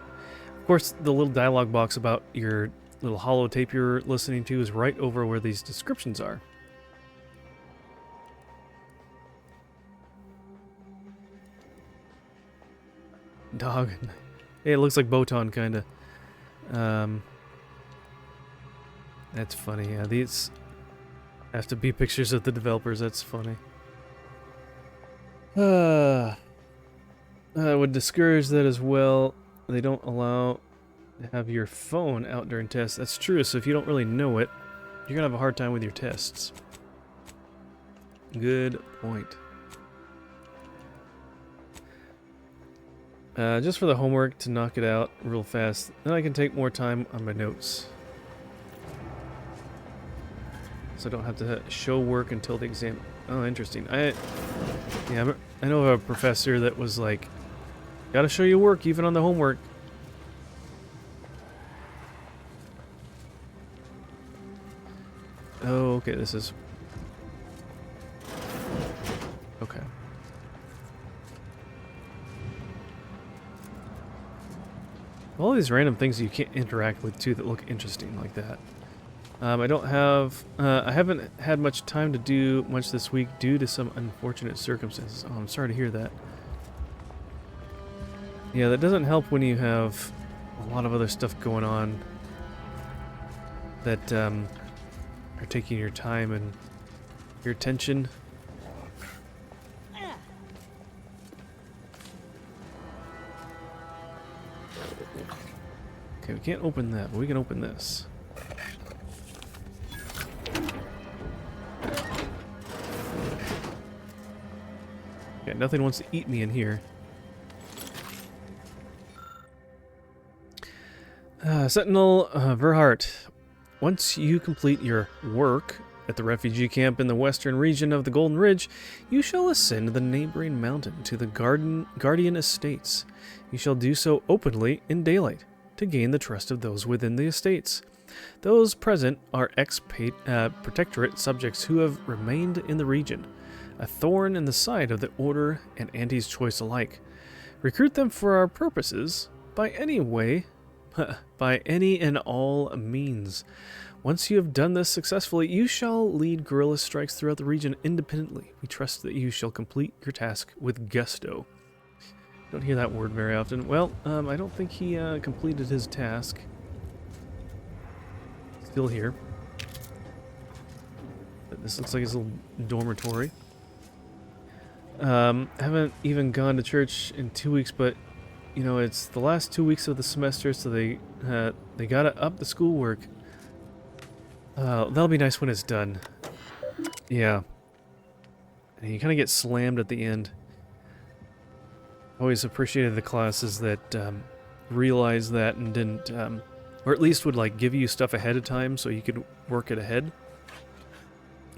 course, the little dialogue box about your little holotape you're listening to is right over where these descriptions are. Dog. Hey, it looks like Botan, kind of. That's funny. Yeah, these have to be pictures of the developers. That's funny. I would discourage that as well. They don't allow to have your phone out during tests. That's true, so if you don't really know it, you're gonna have a hard time with your tests. Good point. Just for the homework to knock it out real fast, then I can take more time on my notes. So I don't have to show work until the exam. Oh, interesting. I know of a professor that was like, gotta show you work even on the homework. Oh, okay, this is... Okay. All these random things you can't interact with too that look interesting like that. I haven't had much time to do much this week due to some unfortunate circumstances. Oh, I'm sorry to hear that. Yeah, that doesn't help when you have a lot of other stuff going on that are taking your time and your attention. Okay, we can't open that, but we can open this. Okay, nothing wants to eat me in here. Sentinel Verhart, once you complete your work at the refugee camp in the western region of the Golden Ridge, you shall ascend the neighboring mountain to the Guardian Estates. You shall do so openly in daylight, to gain the trust of those within the estates. Those present are ex-Protectorate subjects who have remained in the region, a thorn in the side of the Order and Auntie's Choice alike. Recruit them for our purposes by any and all means. Once you have done this successfully, you shall lead guerrilla strikes throughout the region independently. We trust that you shall complete your task with gusto. Don't hear that word very often. Well, I don't think he completed his task. Still here. But this looks like his little dormitory. Haven't even gone to church in 2 weeks, but you know, it's the last 2 weeks of the semester, so they gotta up the schoolwork. That'll be nice when it's done. Yeah. And you kind of get slammed at the end. Always appreciated the classes that realized that and didn't, or at least would like give you stuff ahead of time so you could work it ahead.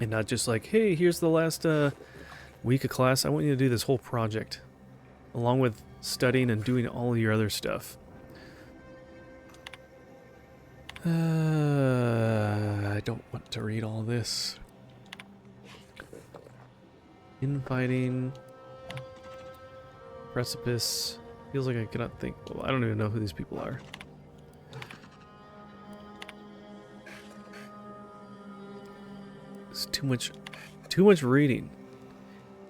And not just like, hey, here's the last week of class. I want you to do this whole project, along with studying and doing all of your other stuff. I don't want to read all this. Infighting. Precipice. Feels like I cannot think. Well, I don't even know who these people are. It's too much reading.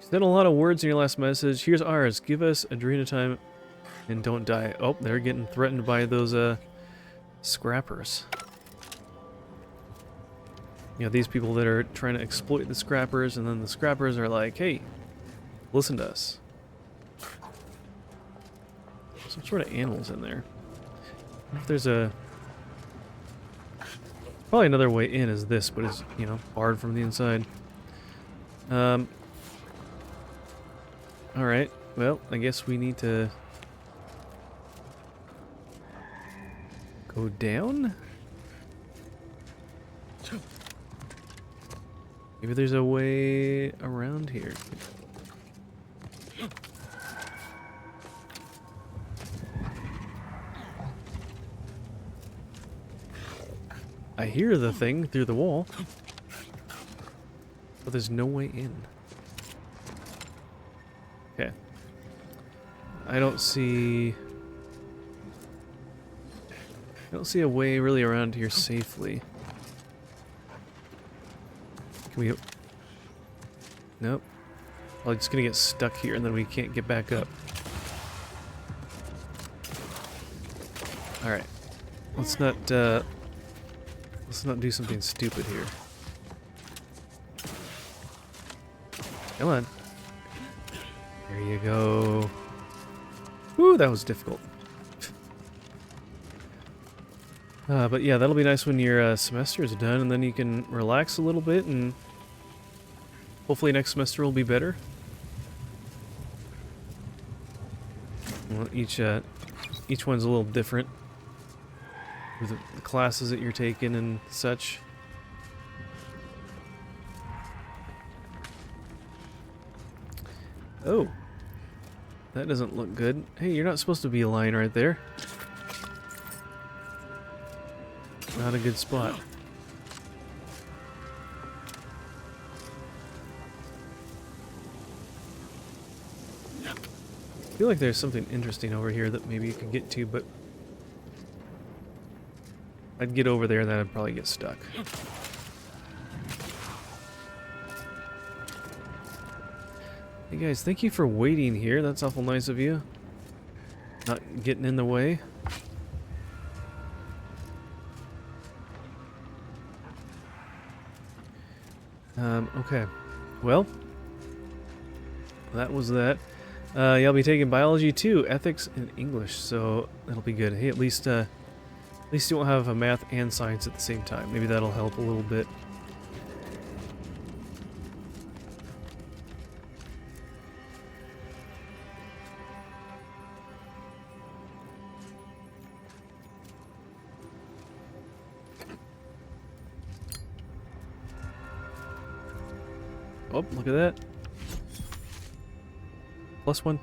You said a lot of words in your last message. Here's ours. Give us Adrenatime and don't die. Oh, they're getting threatened by those scrappers. You know, these people that are trying to exploit the scrappers, and then the scrappers are like, hey, listen to us. Some sort of animals in there. I wonder if there's a... Probably another way in is this, but it's, you know, barred from the inside. Alright, well, I guess we need to... go down? Maybe there's a way around here. I hear the thing through the wall. But there's no way in. Okay. I don't see a way really around here safely. Can we... Nope. Probably just gonna get stuck here and then we can't get back up. Alright. Let's not do something stupid here. Come on. There you go. Woo, that was difficult. But yeah, that'll be nice when your semester is done, and then you can relax a little bit, and hopefully next semester will be better. Well, each one's a little different with the classes that you're taking and such. Oh, that doesn't look good. Hey, you're not supposed to be lying right there. Not a good spot. I feel like there's something interesting over here that maybe you can get to, but I'd get over there and then I'd probably get stuck. Hey guys, thank you for waiting here. That's awful nice of you. Not getting in the way. Okay. Well, that was that. Yeah, I'll be taking biology too, ethics and English, so that'll be good. Hey, at least you won't have a math and science at the same time. Maybe that'll help a little bit. Oh, look at that. +1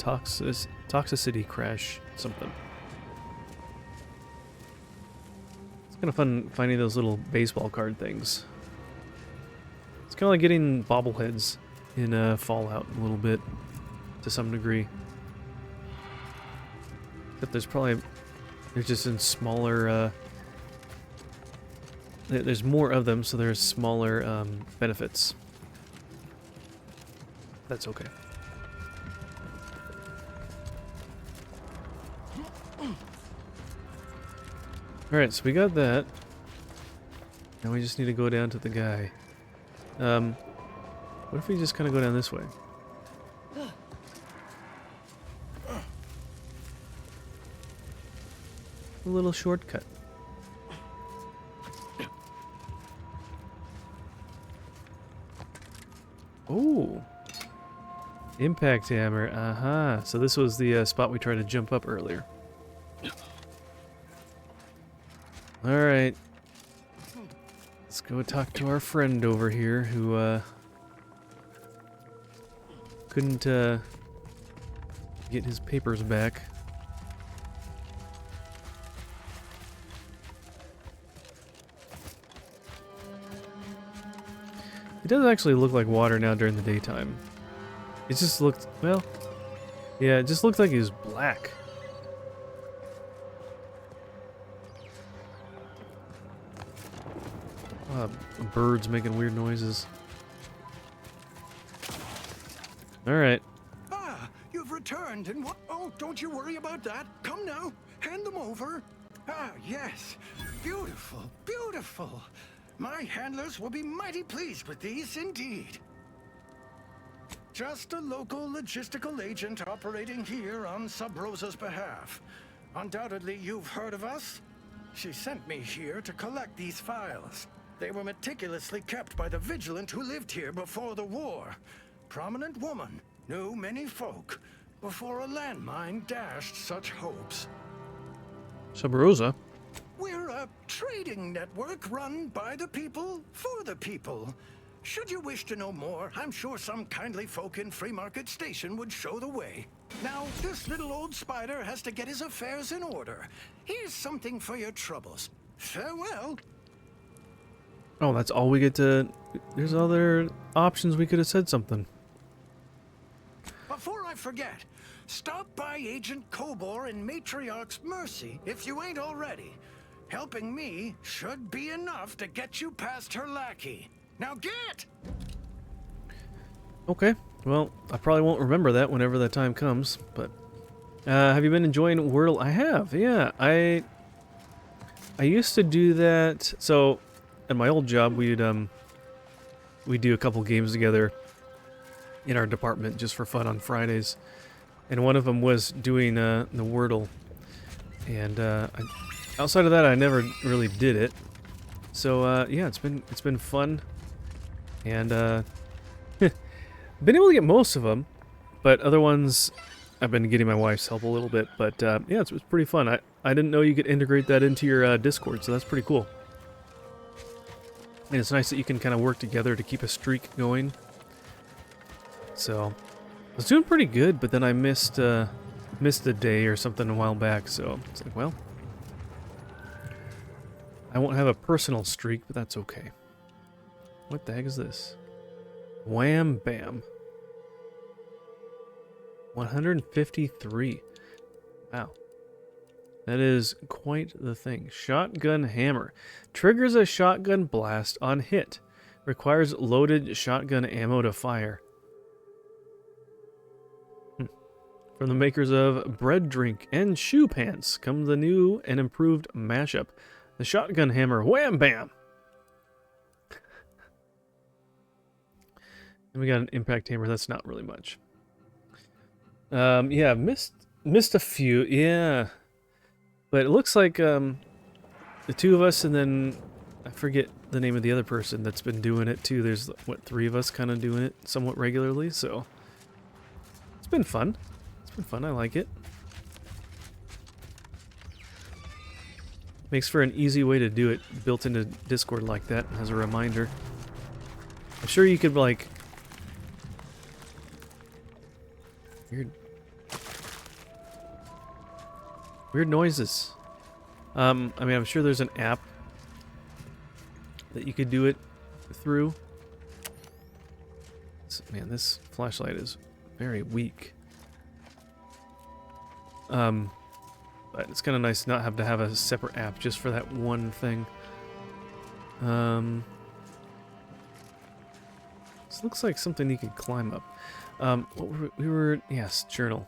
toxicity crash something. It's kind of fun finding those little baseball card things. It's kind of like getting bobbleheads in Fallout a little bit, to some degree. Except they're just in smaller, there's more of them, so there's smaller benefits. That's okay. Alright, so we got that. Now we just need to go down to the guy. What if we just kind of go down this way? A little shortcut. Oh! Impact hammer, aha. So this was the spot we tried to jump up earlier. Alright. Let's go talk to our friend over here who couldn't get his papers back. It does actually look like water now during the daytime. It just looked, well, yeah, it just looked like it was black. Birds making weird noises. Alright. Ah, you've returned and what? Oh, don't you worry about that. Come now, hand them over. Ah, yes. Beautiful, beautiful. My handlers will be mighty pleased with these indeed. Just a local logistical agent operating here on Sub Rosa's behalf. Undoubtedly, you've heard of us. She sent me here to collect these files. They were meticulously kept by the vigilant who lived here before the war. Prominent woman, knew many folk, before a landmine dashed such hopes. Sub Rosa? We're a trading network run by the people, for the people. Should you wish to know more, I'm sure some kindly folk in Free Market Station would show the way. Now, this little old spider has to get his affairs in order. Here's something for your troubles. Farewell. Oh, that's all we get to... There's other options we could have said something. Before I forget, stop by Agent Kobor in Matriarch's Mercy if you ain't already. Helping me should be enough to get you past her lackey. Now get! Okay, well, I probably won't remember that whenever the time comes, but... have you been enjoying Wordle? I have, yeah. I used to do that... So, at my old job, we'd do a couple games together in our department just for fun on Fridays. And one of them was doing the Wordle. And outside of that, I never really did it. So, yeah, it's been fun. And... been able to get most of them, but other ones I've been getting my wife's help a little bit. But yeah, it's pretty fun. I didn't know you could integrate that into your Discord, so that's pretty cool. And it's nice that you can kind of work together to keep a streak going. So I was doing pretty good, but then I missed a day or something a while back. So it's like, well, I won't have a personal streak, but that's okay. What the heck is this? Wham bam. 153. Wow. That is quite the thing. Shotgun hammer. Triggers a shotgun blast on hit. Requires loaded shotgun ammo to fire. From the makers of Bread Drink and Shoe Pants comes the new and improved mashup. The shotgun hammer. Wham bam! And we got an impact hammer. That's not really much. Yeah, missed a few. Yeah. But it looks like the two of us, and then I forget the name of the other person that's been doing it too. There's, what, 3 of us kind of doing it somewhat regularly, so it's been fun. It's been fun. I like it. Makes for an easy way to do it, built into Discord like that as a reminder. I'm sure you could, like... Weird noises. I mean, I'm sure there's an app that you could do it through. Man, this flashlight is very weak. But it's kind of nice not have to have a separate app just for that one thing. This looks like something you could climb up. Yes, journal.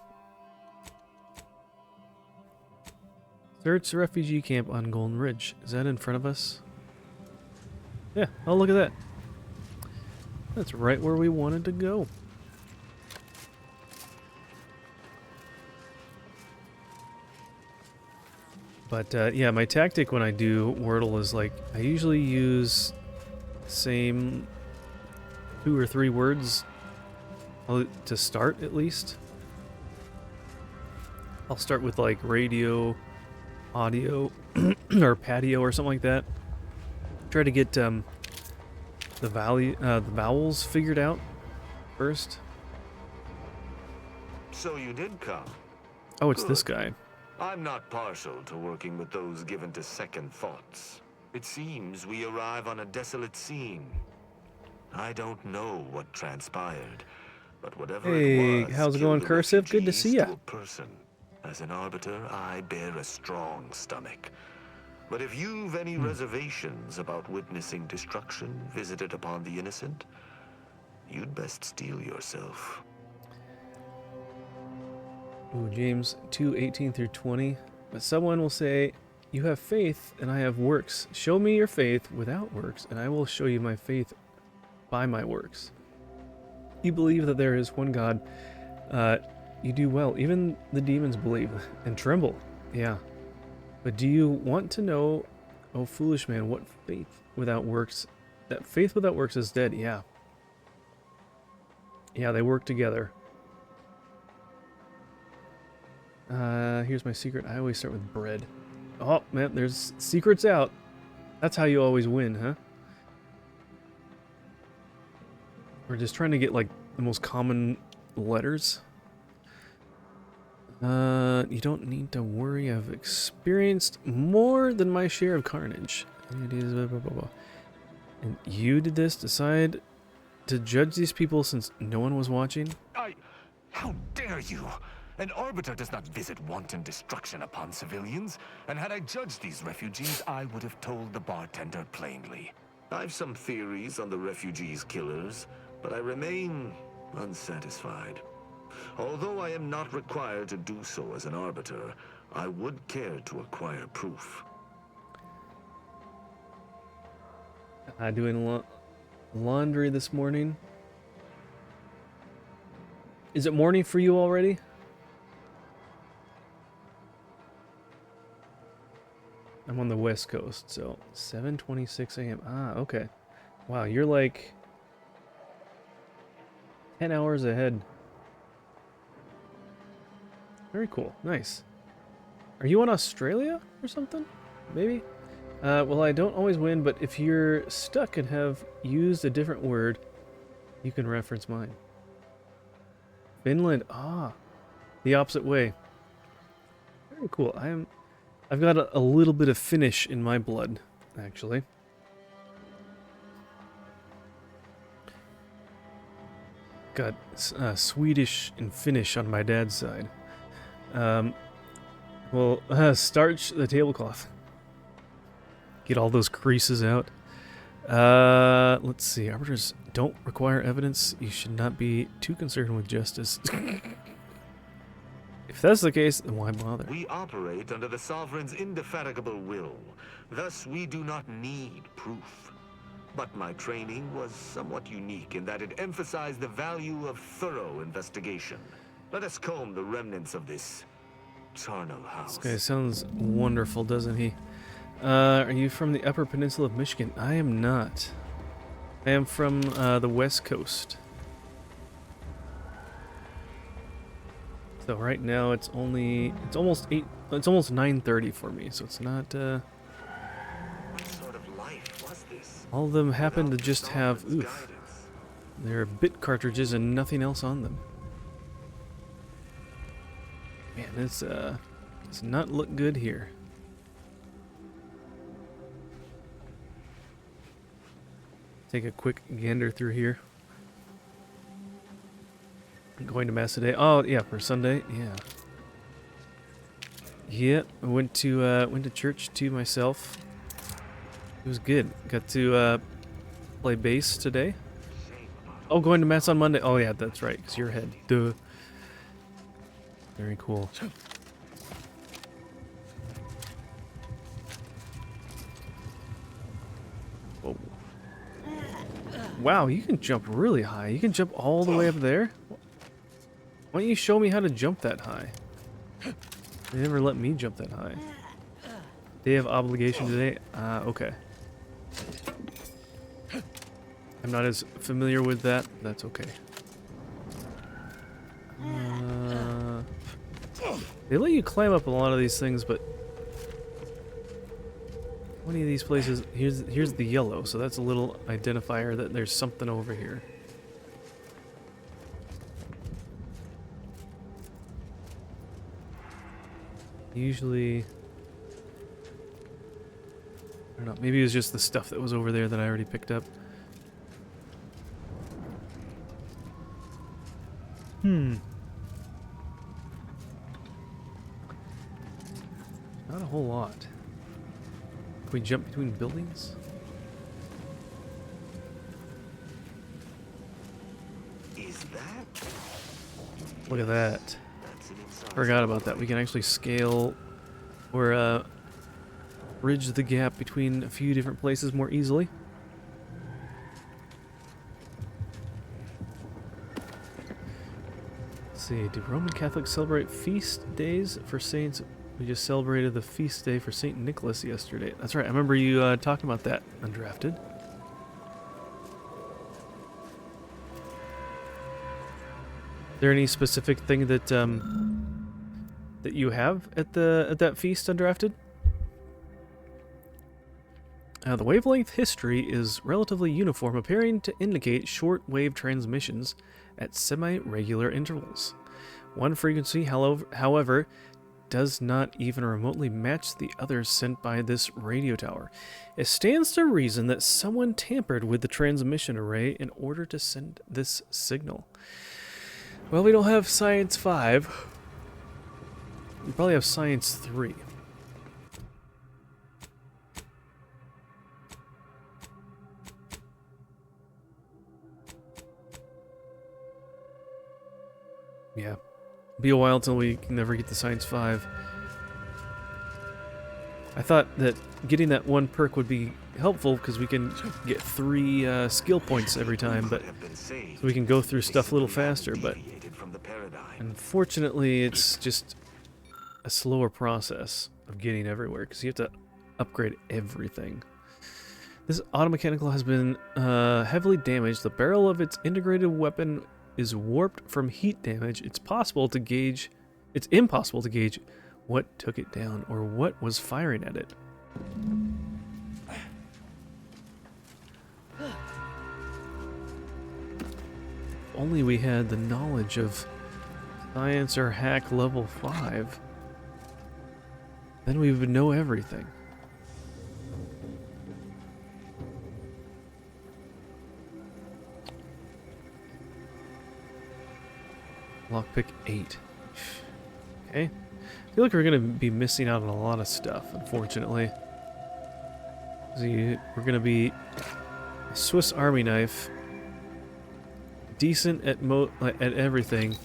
Search refugee camp on Golden Ridge. Is that in front of us? Yeah, oh, look at that. That's right where we wanted to go. But, yeah, my tactic when I do Wordle is, like, I usually use the same 2 or 3 words to start, at least. I'll start with, like, radio, audio, or patio or something like that. Try to get the vowels figured out first. So you did come. Oh, it's Good. this guy. I'm not partial to working with those given to second thoughts. It seems we arrive on a desolate scene. I don't know what transpired, but whatever Hey, it was, how's it killed going, the Cursive? Good to see refugees ya. to a person. As an arbiter, I bear a strong stomach. But if you've any reservations about witnessing destruction visited upon the innocent, you'd best steel yourself. Ooh, James 2:18 through 20. But someone will say, "You have faith, and I have works. Show me your faith without works, and I will show you my faith by my works." You believe that there is one God. You do well. Even the demons believe and tremble. Yeah. But do you want to know, oh foolish man, what faith without works? That faith without works is dead. Yeah. Yeah, they work together. Here's my secret. I always start with bread. Oh, man, there's secrets out. That's how you always win, huh? We're just trying to get, like, the most common letters. You don't need to worry. I've experienced more than my share of carnage. It is blah, blah, blah, blah. And you did this? Decide to judge these people since no one was watching? How dare you? An arbiter does not visit wanton destruction upon civilians, and had I judged these refugees, I would have told the bartender plainly. I've some theories on the refugees' killers, but I remain unsatisfied. Although I am not required to do so as an arbiter, I would care to acquire proof. Doing laundry this morning. Is it morning for you already? I'm on the West Coast, so 7:26 a.m. Ah, okay. Wow, you're like 10 hours ahead. Very cool. Nice. Are you in Australia or something? Maybe? Well, I don't always win, but if you're stuck and have used a different word, you can reference mine. Finland. Ah, the opposite way. Very cool. I've got a little bit of Finnish in my blood, actually. Got Swedish and Finnish on my dad's side. Well, starch the tablecloth. Get all those creases out. Let's see. Arbiters don't require evidence. You should not be too concerned with justice. If that's the case, then why bother? We operate under the Sovereign's indefatigable will. Thus, we do not need proof. But my training was somewhat unique in that it emphasized the value of thorough investigation. Let us comb the remnants of this charnel house. This guy sounds wonderful, doesn't he? Are you from the Upper Peninsula of Michigan? I am not. I am from the West Coast. So right now it's almost 8. It's almost 9:30 for me, so it's not. What sort of life was this? All of them happen to Without just the have Sovereign's oof. guidance? They're bit cartridges and nothing else on them. Man, it's does not look good here. Take a quick gander through here. Going to mass today. Oh yeah, for Sunday. Yeah. Yep. I went to church too myself. It was good. Got to play bass today. Oh, going to mass on Monday. Oh yeah, that's right. Cause you're ahead. Duh. Very cool. Whoa. Wow, you can jump really high. You can jump all the way up there. Why don't you show me how to jump that high? They never let me jump that high. Day of obligation today? Okay. I'm not as familiar with that. That's okay. They let you climb up a lot of these things, but how many of these places? Here's the yellow, so that's a little identifier that there's something over here. Usually, I don't know, maybe it was just the stuff that was over there that I already picked up. Not a whole lot. Can we jump between buildings? Is that? Look at that. That's an incisor. Forgot about that. We can actually scale or bridge the gap between a few different places more easily. Let's see, do Roman Catholics celebrate feast days for saints? We just celebrated the feast day for St. Nicholas yesterday. That's right, I remember you talking about that, Undrafted. Is there any specific thing that that you have at that feast, Undrafted? The wavelength history is relatively uniform, appearing to indicate short-wave transmissions at semi-regular intervals. One frequency, however, does not even remotely match the others sent by this radio tower. It stands to reason that someone tampered with the transmission array in order to send this signal. Well, we don't have Science 5. We probably have Science 3. Yeah. Be a while till we can never get the Science 5. I thought that getting that one perk would be helpful because we can get 3 skill points every time, but so we can go through stuff a little faster, but unfortunately it's just a slower process of getting everywhere because you have to upgrade everything. This automechanical has been heavily damaged. The barrel of its integrated weapon is warped from heat damage. It's impossible to gauge what took it down or what was firing at it. If only we had the knowledge of science or hack level 5, then we would know everything. Lockpick 8. Okay. I feel like we're going to be missing out on a lot of stuff, unfortunately. See, we're going to be a Swiss Army knife. Decent at everything.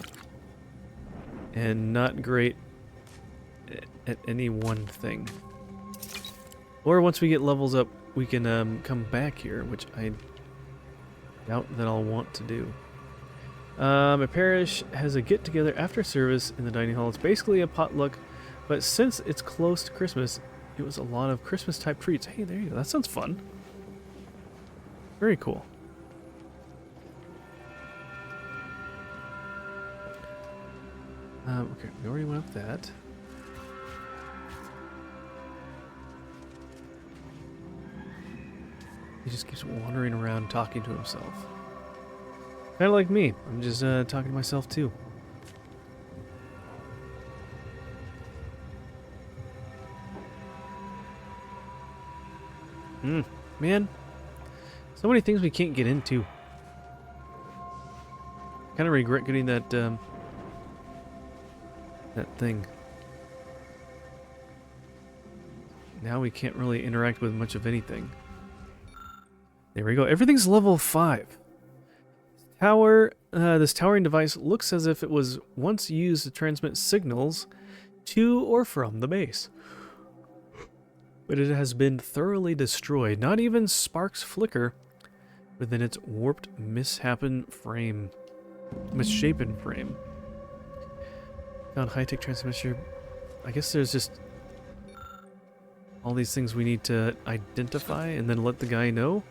And not great at any one thing. Or once we get levels up, we can come back here, which I doubt that I'll want to do. My parish has a get-together after service in the dining hall. It's basically a potluck, but since it's close to Christmas, it was a lot of Christmas-type treats. Hey, there you go. That sounds fun. Very cool. Okay, we already went up that. He just keeps wandering around talking to himself. Kind of like me. I'm just talking to myself too. Man. So many things we can't get into. Kind of regret getting that that thing. Now we can't really interact with much of anything. There we go. Everything's level 5. This towering device looks as if it was once used to transmit signals to or from the base. But it has been thoroughly destroyed. Not even sparks flicker within its warped, misshapen frame. Misshapen frame. Found high-tech transmitter. I guess there's just all these things we need to identify and then let the guy know.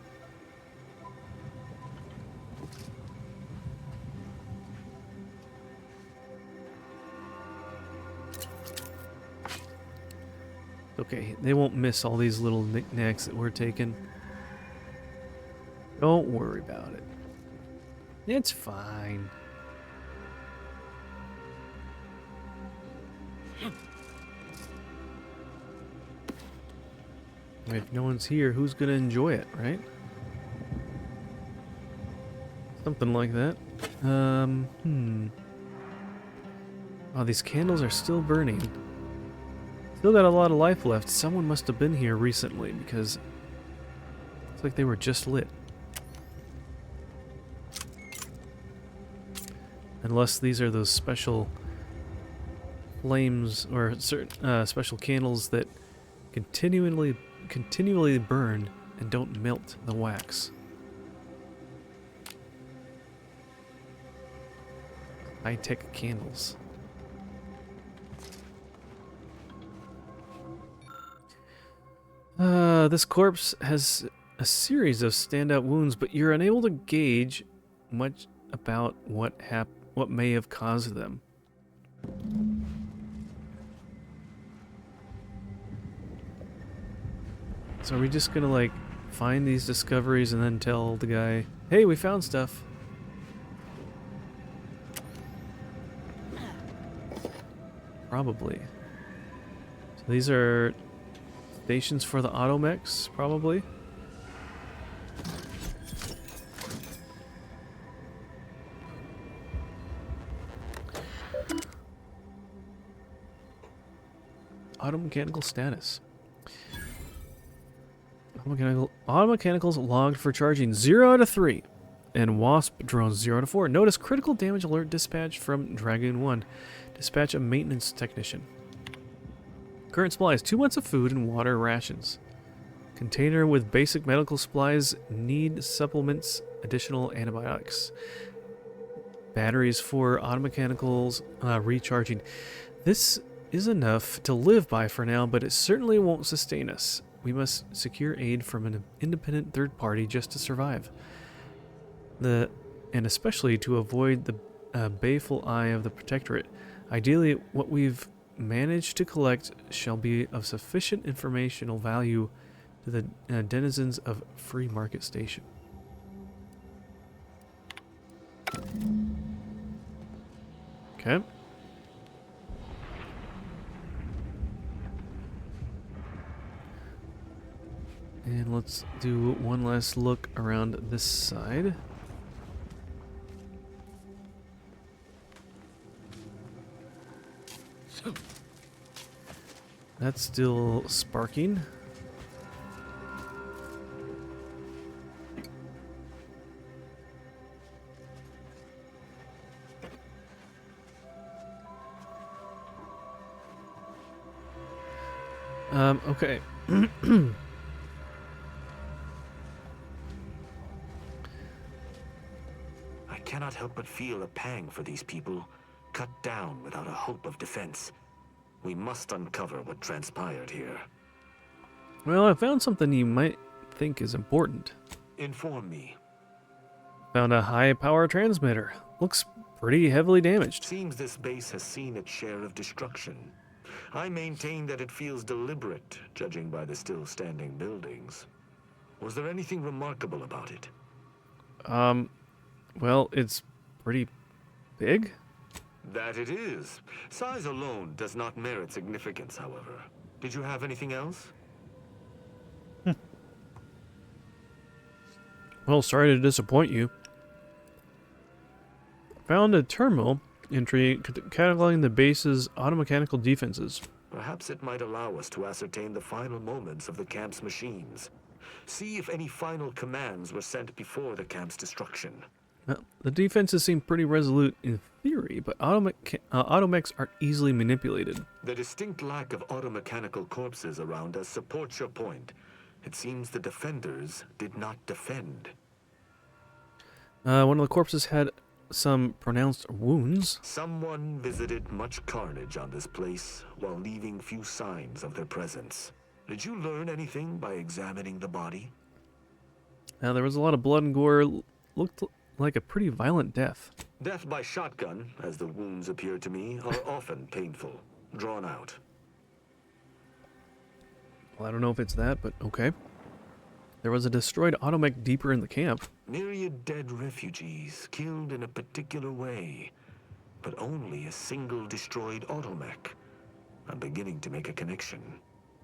Okay, they won't miss all these little knickknacks that we're taking. Don't worry about it. It's fine. If no one's here, who's gonna enjoy it, right? Something like that. Oh, these candles are still burning. Still got a lot of life left. Someone must have been here recently because it's like they were just lit. Unless these are those special flames or certain special candles that continually burn and don't melt the wax. High-tech candles. This corpse has a series of standout wounds, but you're unable to gauge much about what may have caused them. So are we just gonna like find these discoveries and then tell the guy, hey, we found stuff? Probably. These are stations for the automechs, probably. Automechanical status. Automechanicals logged for charging 0 out of 3. And Wasp drones 0 out of 4. Notice critical damage alert dispatch from Dragoon 1. Dispatch a maintenance technician. Current supplies: 2 months of food and water rations. Container with basic medical supplies. Need supplements. Additional antibiotics. Batteries for automechanicals recharging. This is enough to live by for now, but it certainly won't sustain us. We must secure aid from an independent third party just to survive. And especially to avoid the baleful eye of the Protectorate. Ideally, what we've managed to collect shall be of sufficient informational value to the denizens of Free Market Station. Okay. And let's do one last look around this side. That's still sparking. Okay. I cannot help but feel a pang for these people, cut down without a hope of defense. We must uncover what transpired here. Well, I found something you might think is important. Inform me. Found a high-power transmitter. Looks pretty heavily damaged. Seems this base has seen its share of destruction. I maintain that it feels deliberate, judging by the still standing buildings. Was there anything remarkable about it? Well, it's pretty big. That it is. Size alone does not merit significance, however. Did you have anything else? Well, sorry to disappoint you. Found a terminal entry cataloging the base's automechanical defenses. Perhaps it might allow us to ascertain the final moments of the camp's machines. See if any final commands were sent before the camp's destruction. The defenses seem pretty resolute in theory, but automechs are easily manipulated. The distinct lack of automechanical corpses around us supports your point. It seems the defenders did not defend. One of the corpses had some pronounced wounds. Someone visited much carnage on this place while leaving few signs of their presence. Did you learn anything by examining the body? There was a lot of blood and gore. Looked like a pretty violent death. Death by shotgun, as the wounds appear to me, are often painful, drawn out. Well, I don't know if it's that, but okay. There was a destroyed automech deeper in the camp. Myriad dead refugees, killed in a particular way, but only a single destroyed automech. I'm beginning to make a connection.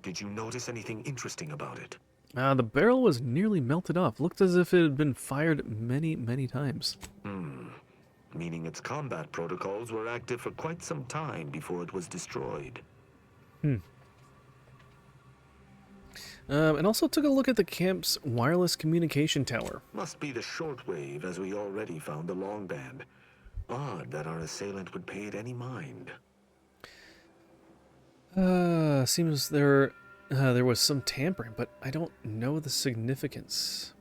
Did you notice anything interesting about it? The barrel was nearly melted off. Looked as if it had been fired many, many times. Meaning its combat protocols were active for quite some time before it was destroyed. And also took a look at the camp's wireless communication tower. Must be the shortwave, as we already found the long band. Odd that our assailant would pay it any mind. Seems there was some tampering, but I don't know the significance.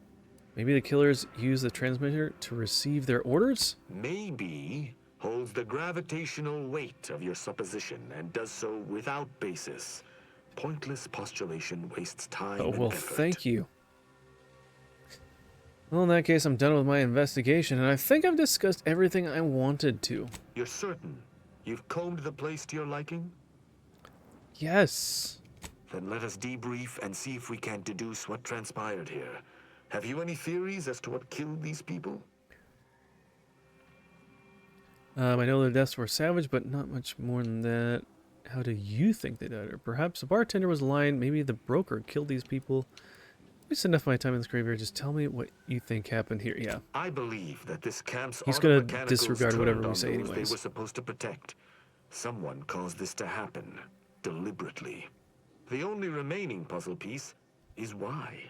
Maybe the killers use the transmitter to receive their orders? Maybe holds the gravitational weight of your supposition and does so without basis. Pointless postulation wastes time Oh, and well, effort. thank you. Well, in that case, I'm done with my investigation, and I think I've discussed everything I wanted to. You're certain you've combed the place to your liking? Yes. Then let us debrief and see if we can deduce what transpired here. Have you any theories as to what killed these people? I know their deaths were savage, but not much more than that. How do you think they died? Or perhaps the bartender was lying. Maybe the broker killed these people. Waste enough of my time in this graveyard. Just tell me what you think happened here. Yeah. I believe that this camp's He's gonna automechanicals disregard whatever turned we on say those they anyways. were supposed to protect. Someone caused this to happen, deliberately. The only remaining puzzle piece is why.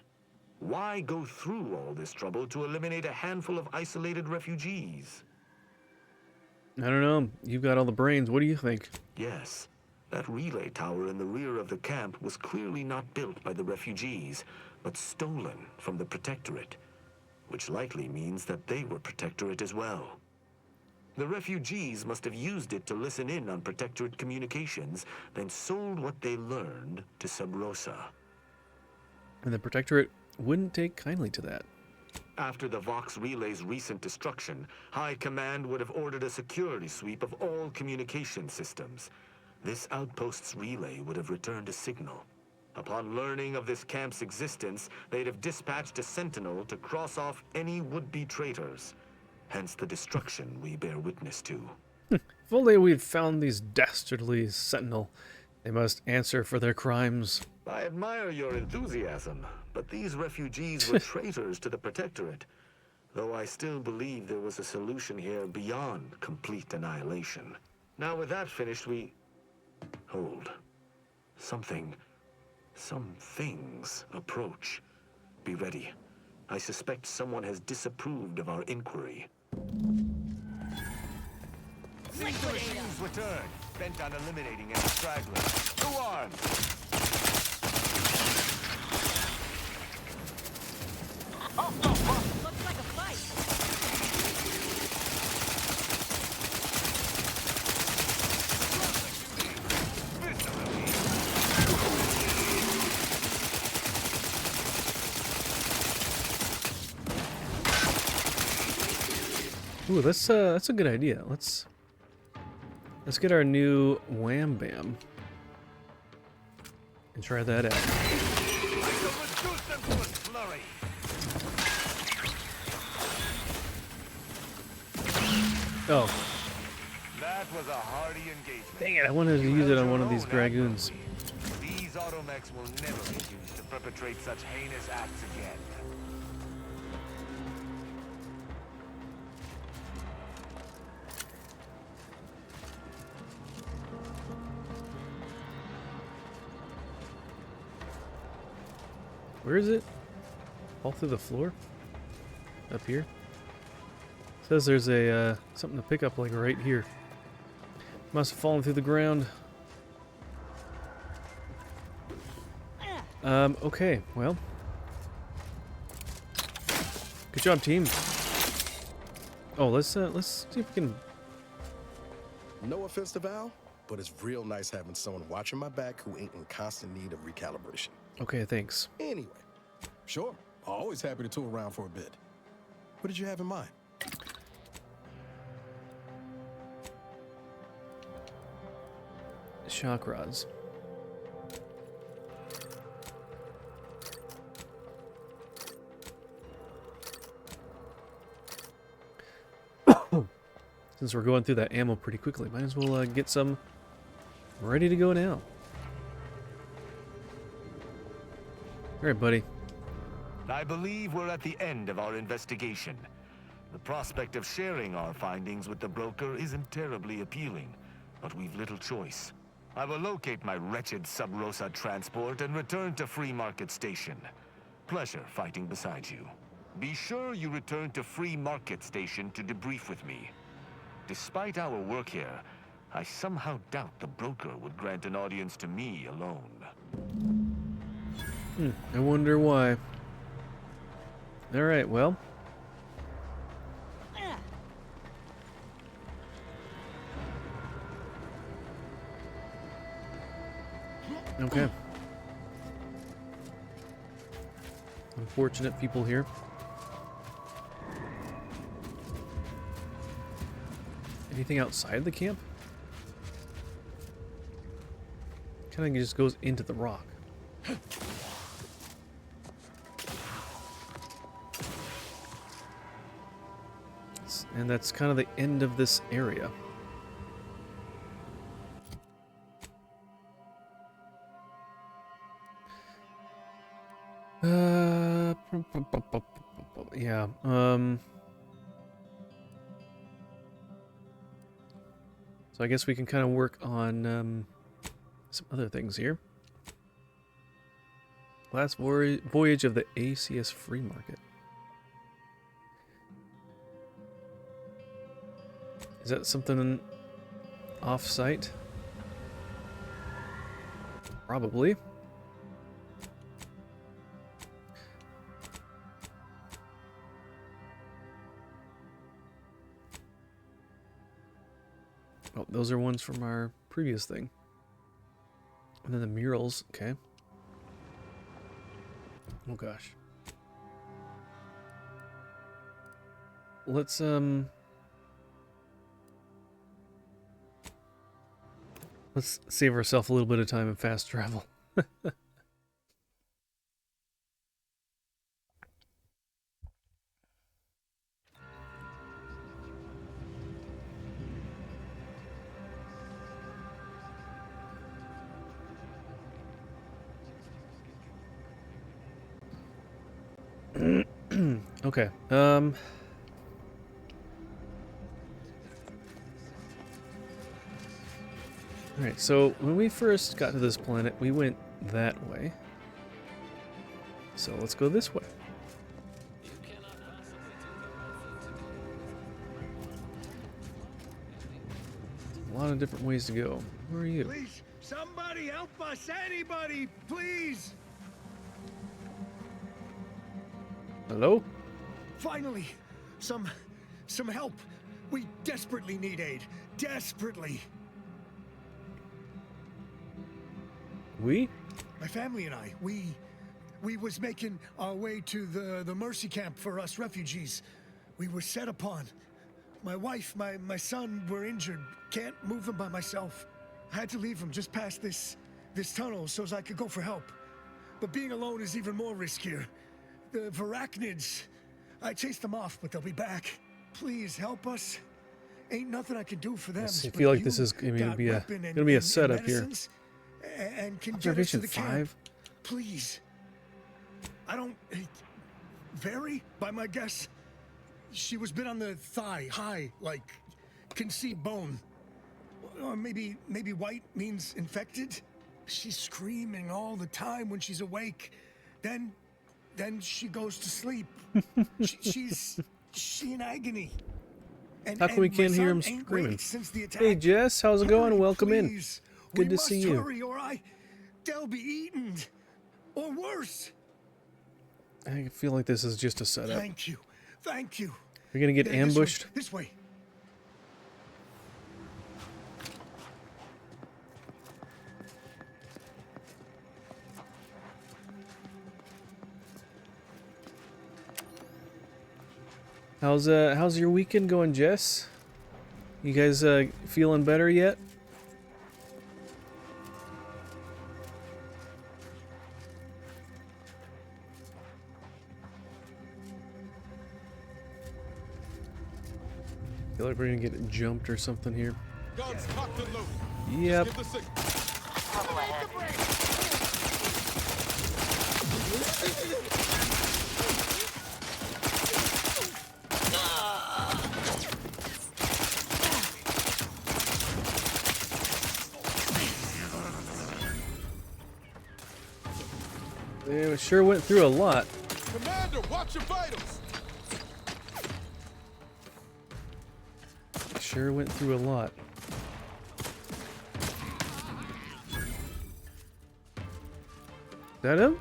Why go through all this trouble to eliminate a handful of isolated refugees? I don't know. You've got all the brains. What do you think? Yes, that relay tower in the rear of the camp was clearly not built by the refugees, but stolen from the Protectorate, which likely means that they were Protectorate as well. The refugees must have used it to listen in on Protectorate communications, then sold what they learned to Sub Rosa. And the Protectorate wouldn't take kindly to that. After the Vox Relay's recent destruction, High Command would have ordered a security sweep of all communication systems. This outpost's relay would have returned a signal. Upon learning of this camp's existence, they'd have dispatched a sentinel to cross off any would-be traitors. Hence the destruction we bear witness to. If only we'd found these dastardly sentinel. They must answer for their crimes. I admire your enthusiasm, but these refugees were traitors to the Protectorate. Though I still believe there was a solution here beyond complete annihilation. Now with that finished, we... Hold. Some things approach. Be ready. I suspect someone has disapproved of our inquiry. Machines return, bent on eliminating any stragglers. Go on! Looks like a fight. Ooh, that's a good idea. Let's get our new Wham Bam and try that out. Oh, That was a hearty engagement. dang it! I wanted to use it on one of these dragoons. These automechs will never be used to perpetrate such heinous acts again. Where is it? All through the floor? Up here? Says there's a something to pick up like right here. Must have fallen through the ground. Okay, well. Good job, team. Oh, let's see if we can. No offense to Val, but it's real nice having someone watching my back who ain't in constant need of recalibration. Okay, thanks. Anyway, sure, always happy to tool around for a bit. What did you have in mind? Shock rods. Since we're going through that ammo pretty quickly, might as well get some ready to go now. All right, buddy. I believe we're at the end of our investigation. The prospect of sharing our findings with the broker isn't terribly appealing, but we've little choice. I will locate my wretched Sub Rosa transport and return to Free Market Station. Pleasure fighting beside you. Be sure you return to Free Market Station to debrief with me. Despite our work here, I somehow doubt the broker would grant an audience to me alone. I wonder why. All right, well. Okay. Unfortunate people here. Anything outside the camp? Kind of just goes into the rock. And that's kind of the end of this area. Yeah. So I guess we can kind of work on some other things here. Last voyage of the ACS free market. Is that something off-site? Probably. Oh, those are ones from our previous thing. And then the murals, okay. Oh gosh. Let's save ourselves a little bit of time and fast travel. Okay. Alright, so when we first got to this planet, we went that way. So let's go this way. A lot of different ways to go. Where are you? Please, somebody help us! Anybody, please! Hello? Finally, some help. We desperately need aid. Desperately. We? My family and I, we was making our way to the mercy camp for us refugees. We were set upon. My wife, my son were injured. Can't move them by myself. I had to leave them just past this tunnel so as I could go for help. But being alone is even more riskier. The Varachnids, I chased them off, but they'll be back. Please help us. Ain't nothing I can do for them. I feel like this is gonna be a setup here. And can Observation get us to the 5. camp. Please. I don't... Vary, by my guess. She was bit on the thigh, high, like can see bone. Or maybe white means infected. She's screaming all the time when she's awake. Then she goes to sleep. She's in agony. How come we can't hear him screaming? Hey Jess, how's it going? Welcome in. Good to see you. Hurry or they'll be eaten. Or worse. I feel like this is just a setup. Thank you. Thank you. We're gonna get ambushed. This way. How's your weekend going, Jess? You guys feeling better yet? Feel like we're gonna get jumped or something here. Guns cocked and loaded. Yep. Give the signal. Yeah, we sure went through a lot. Commander, watch your vitals. Sure went through a lot. Is that him?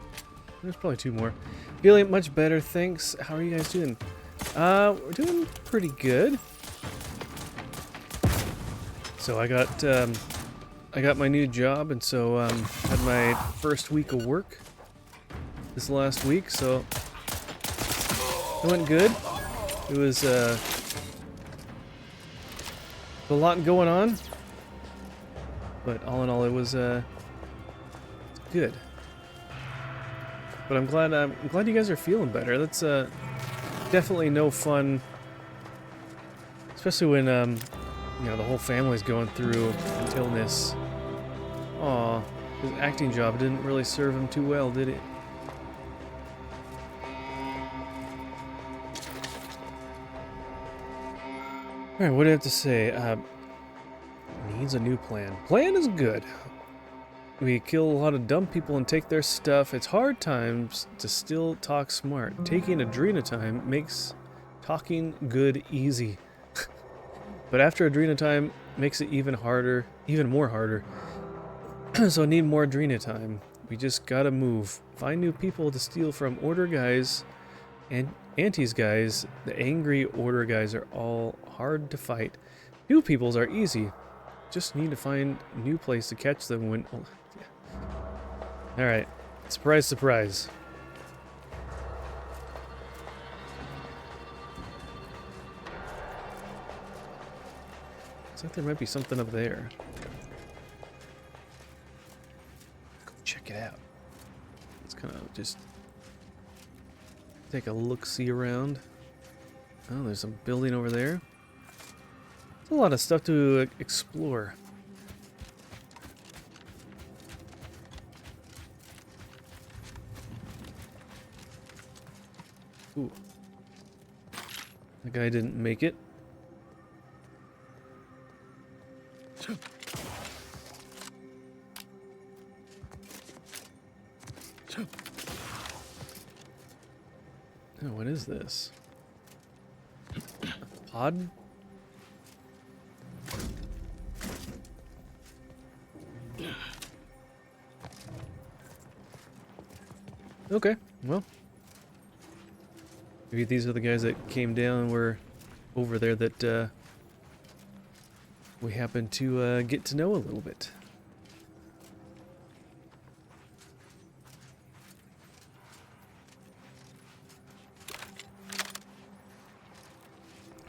There's probably two more. Feeling much better, thanks. How are you guys doing? We're doing pretty good. So I got my new job, and so had my first week of work this last week, so it went good. It was a lot going on, but all in all, it was good. But I'm glad you guys are feeling better. That's definitely no fun, especially when you know, the whole family's going through an illness. Aw, his acting job didn't really serve him too well, did it? Alright, what do I have to say? Needs a new plan. Plan is good. We kill a lot of dumb people and take their stuff. It's hard times to still talk smart. Taking Adrena time makes talking good easy. But after Adrena time makes it even harder, even more harder. So need more Adrena time. We just gotta move. Find new people to steal from. Order guys and Auntie's guys. The angry Order guys are all hard to fight. New peoples are easy. Just need to find a new place to catch them when... Oh, yeah. Alright. Surprise, surprise. Looks like there might be something up there. Go check it out. Let's kind of just take a look-see around. Oh, there's a building over there. There's a lot of stuff to explore. Ooh. That guy didn't make it. Oh, what is this? A pod? Okay, well. Maybe these are the guys that came down and were over there that we happened to get to know a little bit.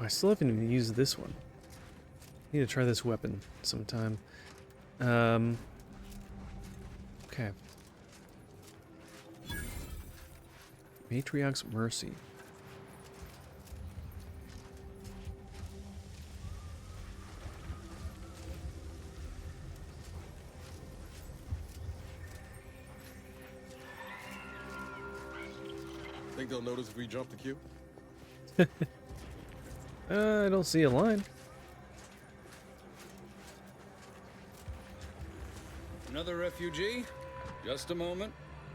Oh, I still haven't even used this one. Need to try this weapon sometime. Okay. Matriarch's Mercy. Think they'll notice if we jump the queue? I don't see a line. Another refugee? Just a moment.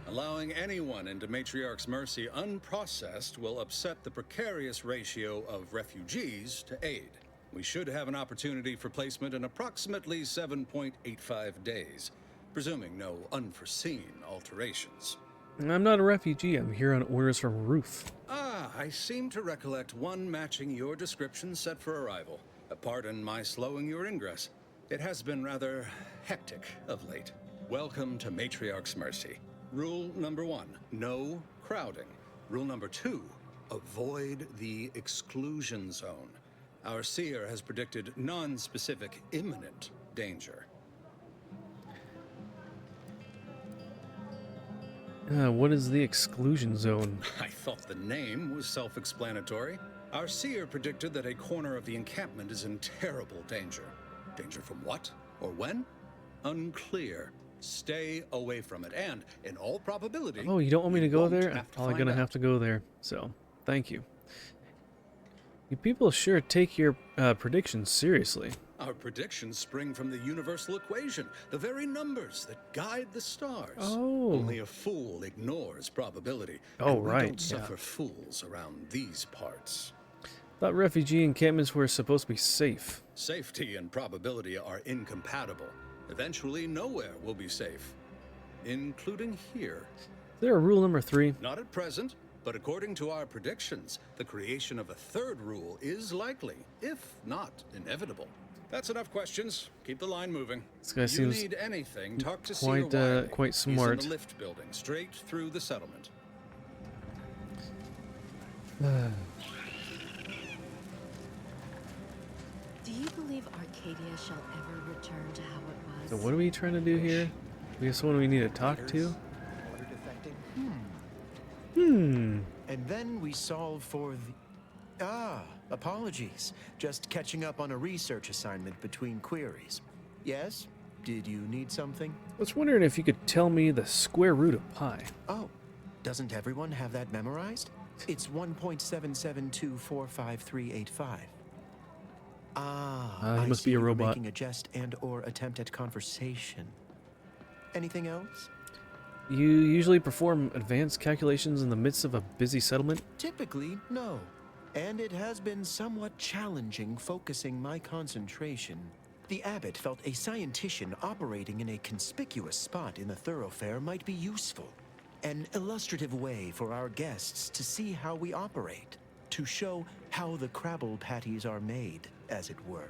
Allowing anyone into Matriarch's Mercy unprocessed will upset the precarious ratio of refugees to aid. We should have an opportunity for placement in approximately 7.85 days, presuming no unforeseen alterations. I'm not a refugee. I'm here on orders from Ruth. Ah, I seem to recollect one matching your description set for arrival. Pardon my slowing your ingress. It has been rather hectic of late. Welcome to Matriarch's Mercy. Rule number 1, no crowding. Rule number 2, avoid the exclusion zone. Our seer has predicted non-specific imminent danger. What is the exclusion zone? I thought the name was self-explanatory. Our seer predicted that a corner of the encampment is in terrible danger. Danger from what? Or when? Unclear. Stay away from it, and in all probability... Oh, you don't want me to go there? I'm have to probably find gonna out. have to go there. So, thank you. You people sure take your predictions seriously. Our predictions spring from the universal equation, the very numbers that guide the stars. Oh. Only a fool ignores probability. Oh, and we right, don't suffer yeah. fools around these parts. Thought refugee encampments were supposed to be safe. Safety and probability are incompatible. Eventually, nowhere will be safe, including here. Is there a rule number 3? Not at present, but according to our predictions, the creation of a third rule is likely, if not inevitable. That's enough questions. Keep the line moving. This guy You seems need anything, talk to quite, Seer Wiley. quite smart. He's in the lift building, straight through the settlement. Do you believe Arcadia shall ever return to how it was? So what are we trying to do here? We have someone we need to talk to? Water defecting. And then we solve for the... apologies. Just catching up on a research assignment between queries. Yes? Did you need something? I was wondering if you could tell me the square root of pi. Oh, doesn't everyone have that memorized? It's 1.77245385. Ah, He I must see be a you were robot. making a jest and or attempt at conversation. Anything else? You usually perform advanced calculations in the midst of a busy settlement? Typically, no. And it has been somewhat challenging focusing my concentration. The abbot felt a scientician operating in a conspicuous spot in the thoroughfare might be useful. An illustrative way for our guests to see how we operate, to show how the crabble patties are made, as it were.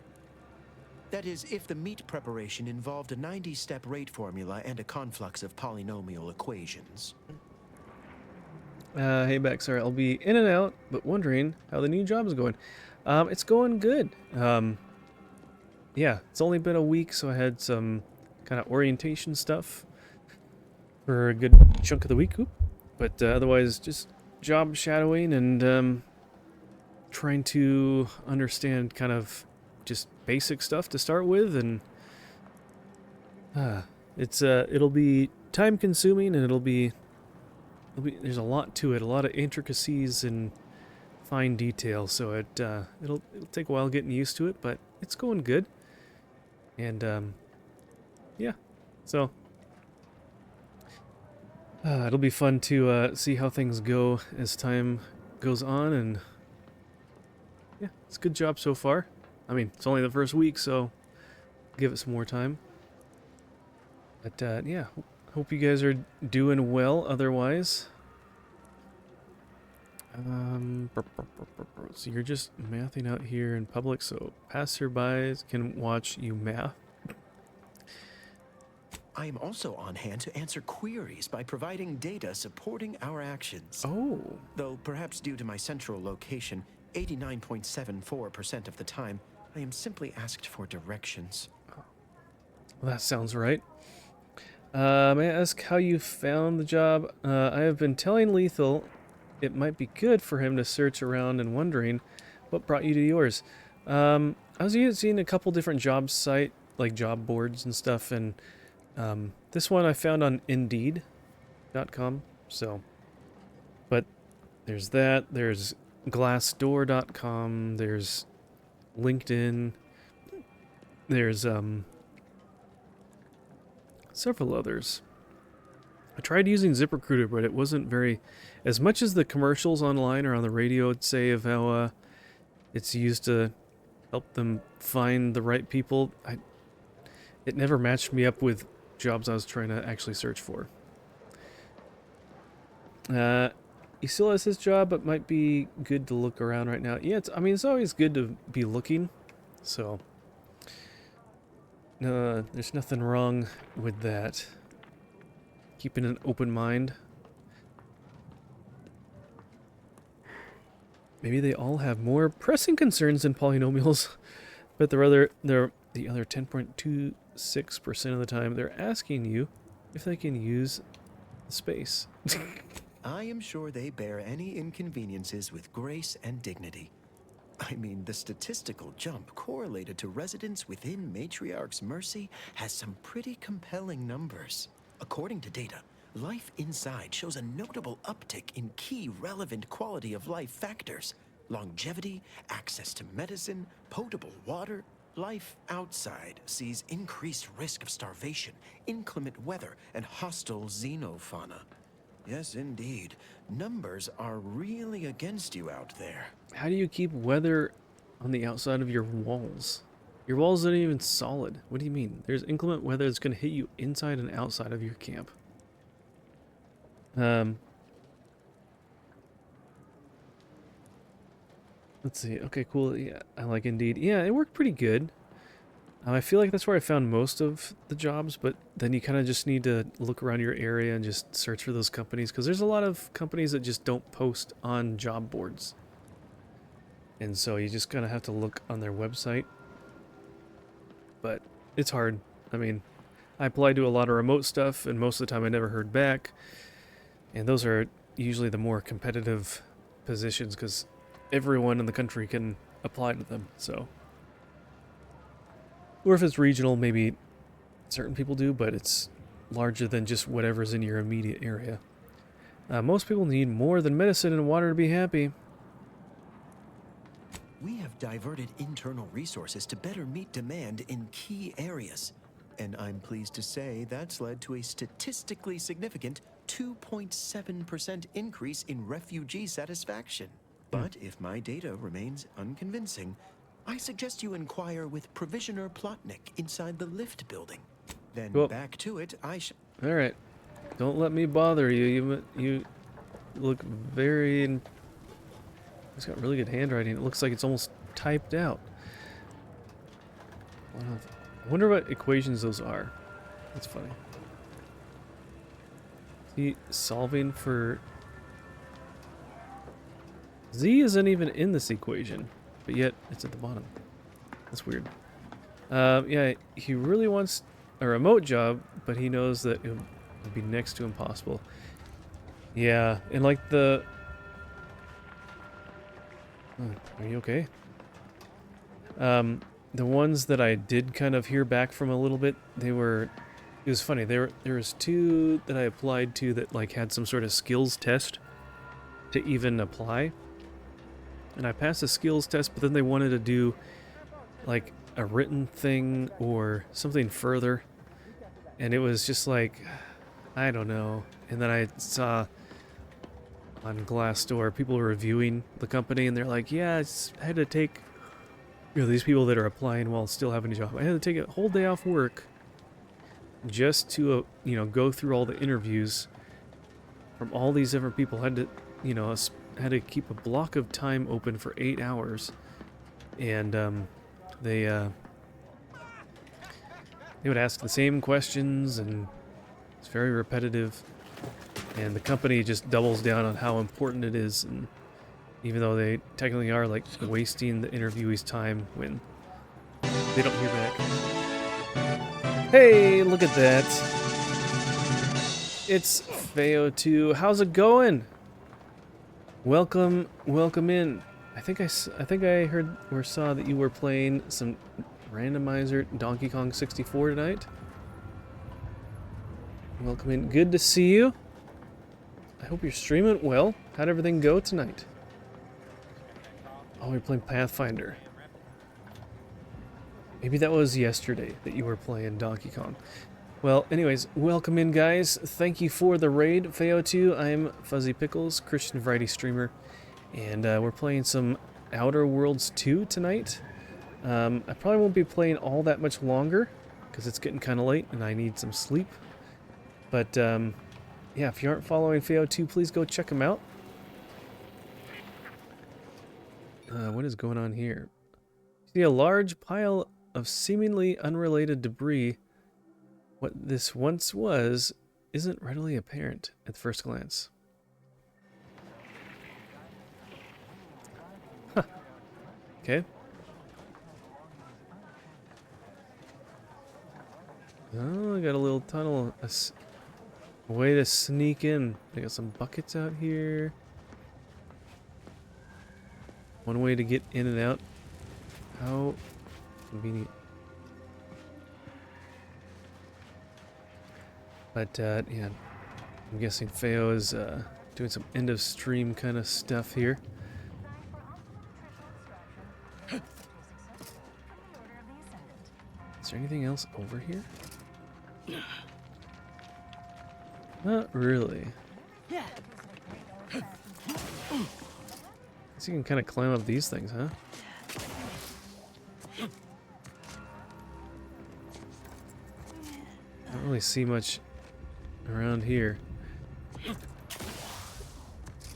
That is, if the meat preparation involved a 90-step rate formula and a conflux of polynomial equations. Hey, Beck, sorry, I'll be in and out, but wondering how the new job is going. It's going good. Yeah, it's only been a week, so I had some kind of orientation stuff for a good chunk of the week. But otherwise, just job shadowing and trying to understand kind of just basic stuff to start with, and it'll be time consuming, and it'll be there's a lot to it, a lot of intricacies and fine detail, so it'll take a while getting used to it, but it's going good. And yeah, so it'll be fun to see how things go as time goes on, and yeah, it's a good job so far. I mean, it's only the first week, so give it some more time. But yeah, hope you guys are doing well otherwise. So you're just mathing out here in public so passerbys can watch you math. I am also on hand to answer queries by providing data supporting our actions. Oh. Though perhaps due to my central location, 89.74% of the time, I am simply asked for directions. Well, that sounds right. May I ask how you found the job? I have been telling Lethal it might be good for him to search around and wondering what brought you to yours. I was using a couple different job like job boards and stuff, and this one I found on Indeed.com. So, but there's that. There's Glassdoor.com. There's LinkedIn. There's several others. I tried using ZipRecruiter, but it wasn't very... As much as the commercials online or on the radio would say of how it's used to help them find the right people, it never matched me up with jobs I was trying to actually search for. He still has his job, but might be good to look around right now. Yeah, it's always good to be looking, so... there's nothing wrong with that. Keeping an open mind. Maybe they all have more pressing concerns than polynomials, but the other 10.26% of the time they're asking you if they can use the space. I am sure they bear any inconveniences with grace and dignity. I mean, the statistical jump correlated to residents within Matriarch's Mercy has some pretty compelling numbers. According to data, life inside shows a notable uptick in key relevant quality of life factors: longevity, access to medicine, potable water. Life outside sees increased risk of starvation, inclement weather, and hostile xenofauna. Yes, indeed. Numbers are really against you out there. How do you keep weather on the outside of your walls? Your walls aren't even solid. What do you mean? There's inclement weather that's going to hit you inside and outside of your camp. Let's see. Okay, cool. Yeah, I like Indeed. Yeah, it worked pretty good. I feel like that's where I found most of the jobs, but then you kind of just need to look around your area and just search for those companies, because there's a lot of companies that just don't post on job boards. And so you just kind of have to look on their website. But it's hard. I mean, I applied to a lot of remote stuff, and most of the time I never heard back. And those are usually the more competitive positions, because everyone in the country can apply to them, so... Or if it's regional, maybe certain people do, but it's larger than just whatever's in your immediate area. Most people need more than medicine and water to be happy. We have diverted internal resources to better meet demand in key areas. And I'm pleased to say that's led to a statistically significant 2.7% increase in refugee satisfaction. But if my data remains unconvincing, I suggest you inquire with Provisioner Plotnik inside the lift building. Then Cool. back to it, All right. Don't let me bother you. You look very... It's got really good handwriting. It looks like it's almost typed out. I wonder what equations those are. That's funny. See, solving for... Z isn't even in this equation, but yet it's at the bottom. That's weird. Yeah, he really wants a remote job, but he knows that it would be next to impossible. Yeah, and like the... Are you okay? The ones that I did kind of hear back from a little bit, they were... It was funny. There was 2 that I applied to that like had some sort of skills test to even apply. And I passed the skills test, but then they wanted to do like a written thing or something further. And it was just like, I don't know. And then I saw on Glassdoor people reviewing the company, and they're like, yeah, I had to take, these people that are applying while still having a job. I had to take a whole day off work just to, go through all the interviews from all these different people. Had to, had to keep a block of time open for 8 hours, and they would ask the same questions, and it's very repetitive. And the company just doubles down on how important it is, and even though they technically are like wasting the interviewee's time when they don't hear back. Hey, look at that. It's Feo2. How's it going? Welcome in. I think I heard or saw that you were playing some randomizer Donkey Kong 64 tonight. Welcome in. Good to see you. I hope you're streaming well. How'd everything go tonight? Oh, you're playing Pathfinder. Maybe that was yesterday that you were playing Donkey Kong. Well, anyways, welcome in, guys. Thank you for the raid, Feo2. I'm Fuzzy Pickles, Christian Variety streamer, and we're playing some Outer Worlds 2 tonight. I probably won't be playing all that much longer because it's getting kind of late and I need some sleep. But yeah, if you aren't following Feo2, please go check him out. What is going on here? See a large pile of seemingly unrelated debris. What this once was isn't readily apparent at first glance. Huh. Okay. Oh, I got a little tunnel. A way to sneak in. I got some buckets out here. One way to get in and out. How convenient. But, yeah, I'm guessing Feo is doing some end of stream kind of stuff here. Is there anything else over here? Not really. So you can kind of climb up these things, huh? I don't really see much around here.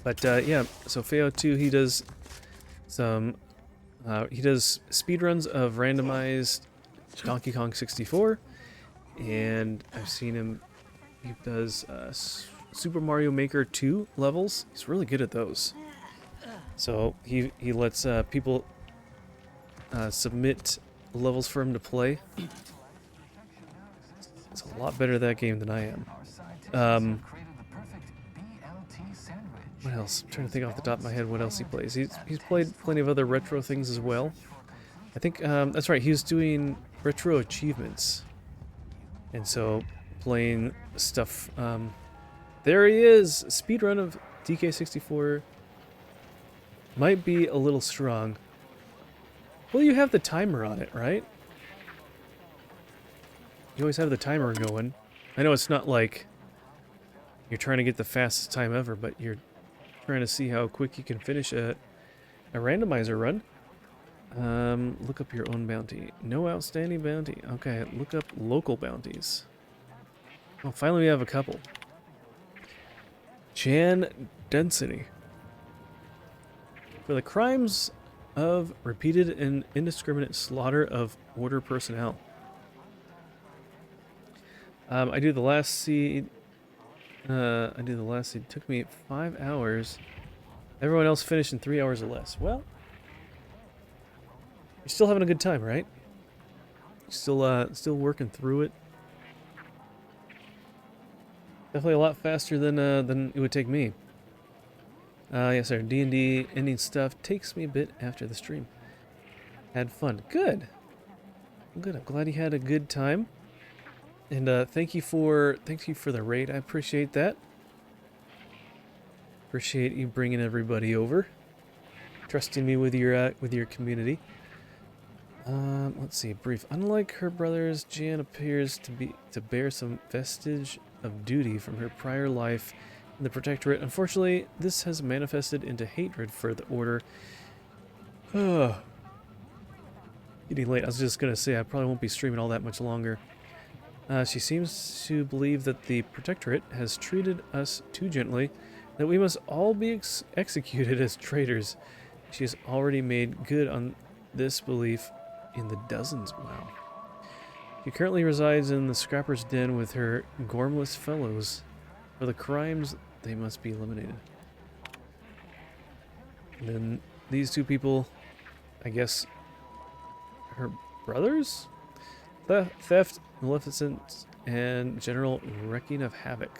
But yeah, so Feo2, he does some speedruns of randomized Donkey Kong 64, and I've seen him, he does Super Mario Maker 2 levels. He's really good at those. So he lets people submit levels for him to play. It's a lot better at that game than I am. What else? I'm trying to think off the top of my head what else he plays. He's played plenty of other retro things as well. I think that's right. He's doing retro achievements, and so playing stuff. There he is. Speedrun of DK64 might be a little strong. Well, you have the timer on it, right? You always have the timer going. I know it's not like you're trying to get the fastest time ever, but you're trying to see how quick you can finish a randomizer run. Look up your own bounty. No outstanding bounty. Okay, look up local bounties. Well, finally we have a couple. Jan Density. For the crimes of repeated and indiscriminate slaughter of order personnel. I do the last seed. It took me 5 hours. Everyone else finished in 3 hours or less. Well, you're still having a good time, right? Still working through it. Definitely a lot faster than it would take me. Yes, sir. D&D ending stuff takes me a bit after the stream. Had fun. Good. Good. I'm glad you had a good time. And thank you for the raid. I appreciate that. Appreciate you bringing everybody over, trusting me with your community. Let's see. Brief. Unlike her brothers, Jan appears to bear some vestige of duty from her prior life in the Protectorate. Unfortunately, this has manifested into hatred for the Order. Getting late. I was just gonna say I probably won't be streaming all that much longer. She seems to believe that the Protectorate has treated us too gently, that we must all be executed as traitors. She has already made good on this belief in the dozens. Wow. She currently resides in the Scrapper's Den with her gormless fellows. For the crimes, they must be eliminated. And then these two people, I guess, her brothers? Theft, maleficence, and general wrecking of havoc.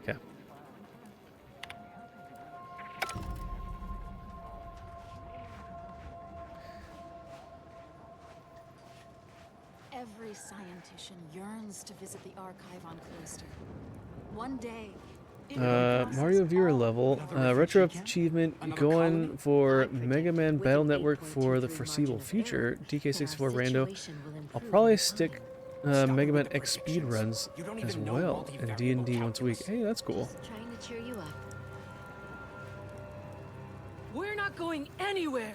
Okay. Every scientician yearns to visit the archive on Cloister. One day, Mario viewer level, retro achievement going for Mega Man Battle Network for the foreseeable future. DK64 Rando. I'll probably stick Mega Man X speed runs as well, and D&D once a week. Hey, that's cool. Trying to cheer you up. We're not going anywhere.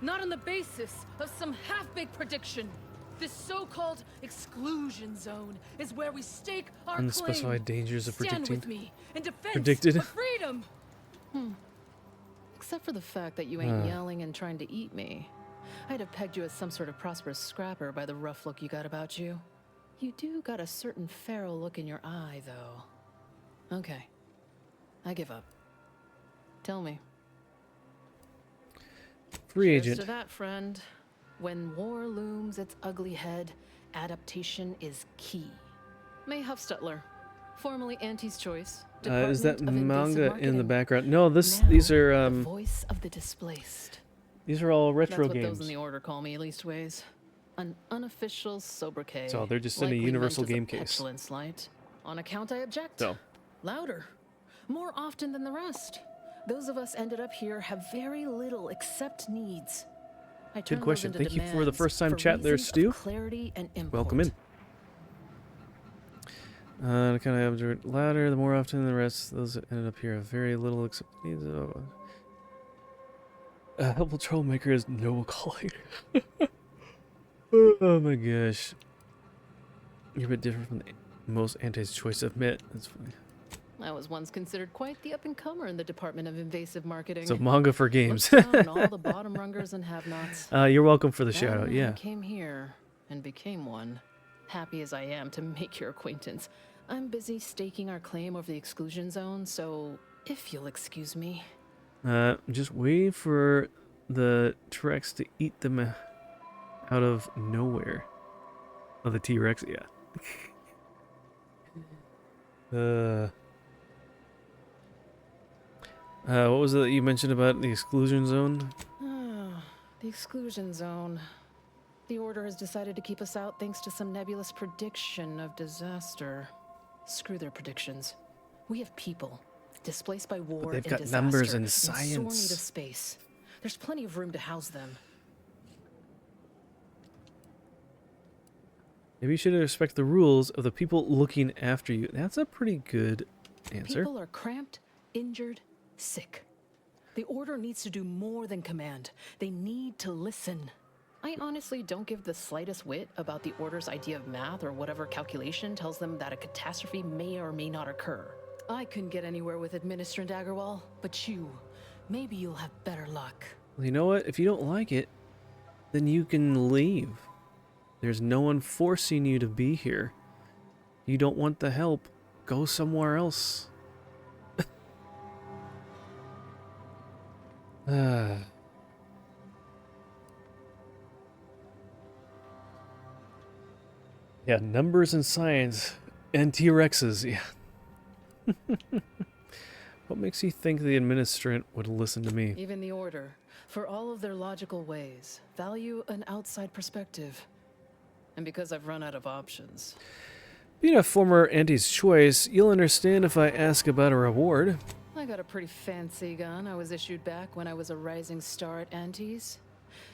Not on the basis of some half-baked prediction. This so-called exclusion zone is where we stake our Unspecified claim. dangers of Stand predicting. with me in defense Predicted. of freedom. Except for the fact that you ain't yelling and trying to eat me. I'd have pegged you as some sort of prosperous scrapper by the rough look you got about you. You do got a certain feral look in your eye, though. Okay. I give up. Tell me. Free Cheers agent. to that, friend. When war looms its ugly head, adaptation is key. May Huffstutler, formerly Auntie's Choice. Is that Department of manga Invasive in the Marketing. background? No, Now, these are the voice of the displaced. these are all That's retro what games. those in the Order call me, leastways. An unofficial sobriquet. So they're just in a likely universal meant as game a case. petulant slight. On account I object. So. Louder. More often than the rest. Those of us ended up here have very little except needs. I turn Good those question. into Thank you for the demands first time for chat there, reasons of Stu. clarity and import. Welcome in. Kind of observed louder the more often the rest. Those that ended up here have very little except needs. Helpful troublemaker is noble calling. Oh my gosh. You're a bit different from the most Auntie's Choice admit. That's funny. I was once considered quite the up-and-comer in the Department of Invasive Marketing. So manga for games. Looked down on all the bottom rungers and have-nots. You're welcome for the Then shout out, I yeah. came here and became one. Happy as I am to make your acquaintance. I'm busy staking our claim over the exclusion zone, so if you'll excuse me. Just waiting for the T-Rex to eat them out of nowhere. Oh, the T-Rex, yeah. What was it that you mentioned about the exclusion zone? The exclusion zone. The Order has decided to keep us out thanks to some nebulous prediction of disaster. Screw their predictions. We have people displaced by war they've and got disaster, numbers and in sore need science. of space. There's plenty of room to house them. Maybe you should respect the rules of the people looking after you. That's a pretty good answer. People are cramped, injured, sick. The Order needs to do more than command. They need to listen. I honestly don't give the slightest whit about the Order's idea of math or whatever calculation tells them that a catastrophe may or may not occur. I couldn't get anywhere with Administrant Agarwal, but you, maybe you'll have better luck. Well, you know what? If you don't like it, then you can leave. There's no one forcing you to be here. You don't want the help, go somewhere else. Yeah, numbers and science and T-Rexes, yeah. What makes you think the Administrant would listen to me? Even the Order, for all of their logical ways, value an outside perspective. And because I've run out of options. Being a former Auntie's choice, you'll understand if I ask about a reward. I got a pretty fancy gun I was issued back when I was a rising star at Auntie's.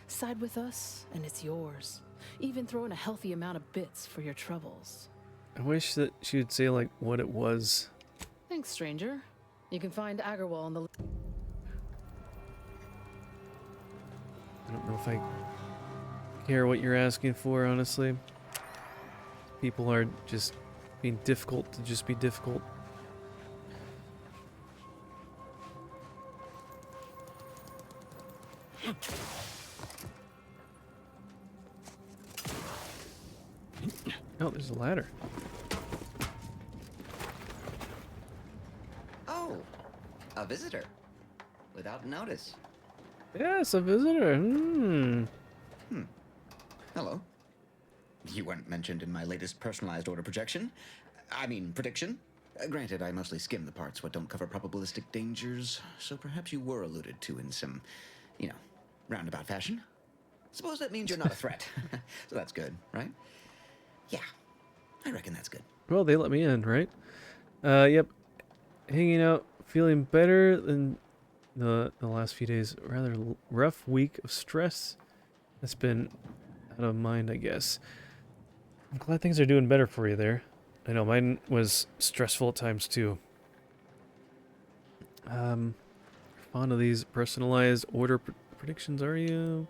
Side with us, and it's yours. Even throw in a healthy amount of bits for your troubles. I wish that she would say, like, what it was. Thanks, stranger. You can find Agarwal on the... I don't know if I care what you're asking for, honestly. People are just being difficult to just be difficult. Oh, there's a ladder. Oh, a visitor. Without notice. Yes, a visitor. Hello. You weren't mentioned in my latest personalized order projection. I mean, prediction. Granted, I mostly skim the parts what don't cover probabilistic dangers, so perhaps you were alluded to in some, roundabout fashion. Suppose that means you're not a threat. So that's good, right? Yeah, I reckon that's good. Well, they let me in, right? Yep. Hanging out, feeling better than the last few days. Rather rough week of stress. That's been out of mind, I guess. I'm glad things are doing better for you there. I know mine was stressful at times too. Fond of these personalized order predictions, are you?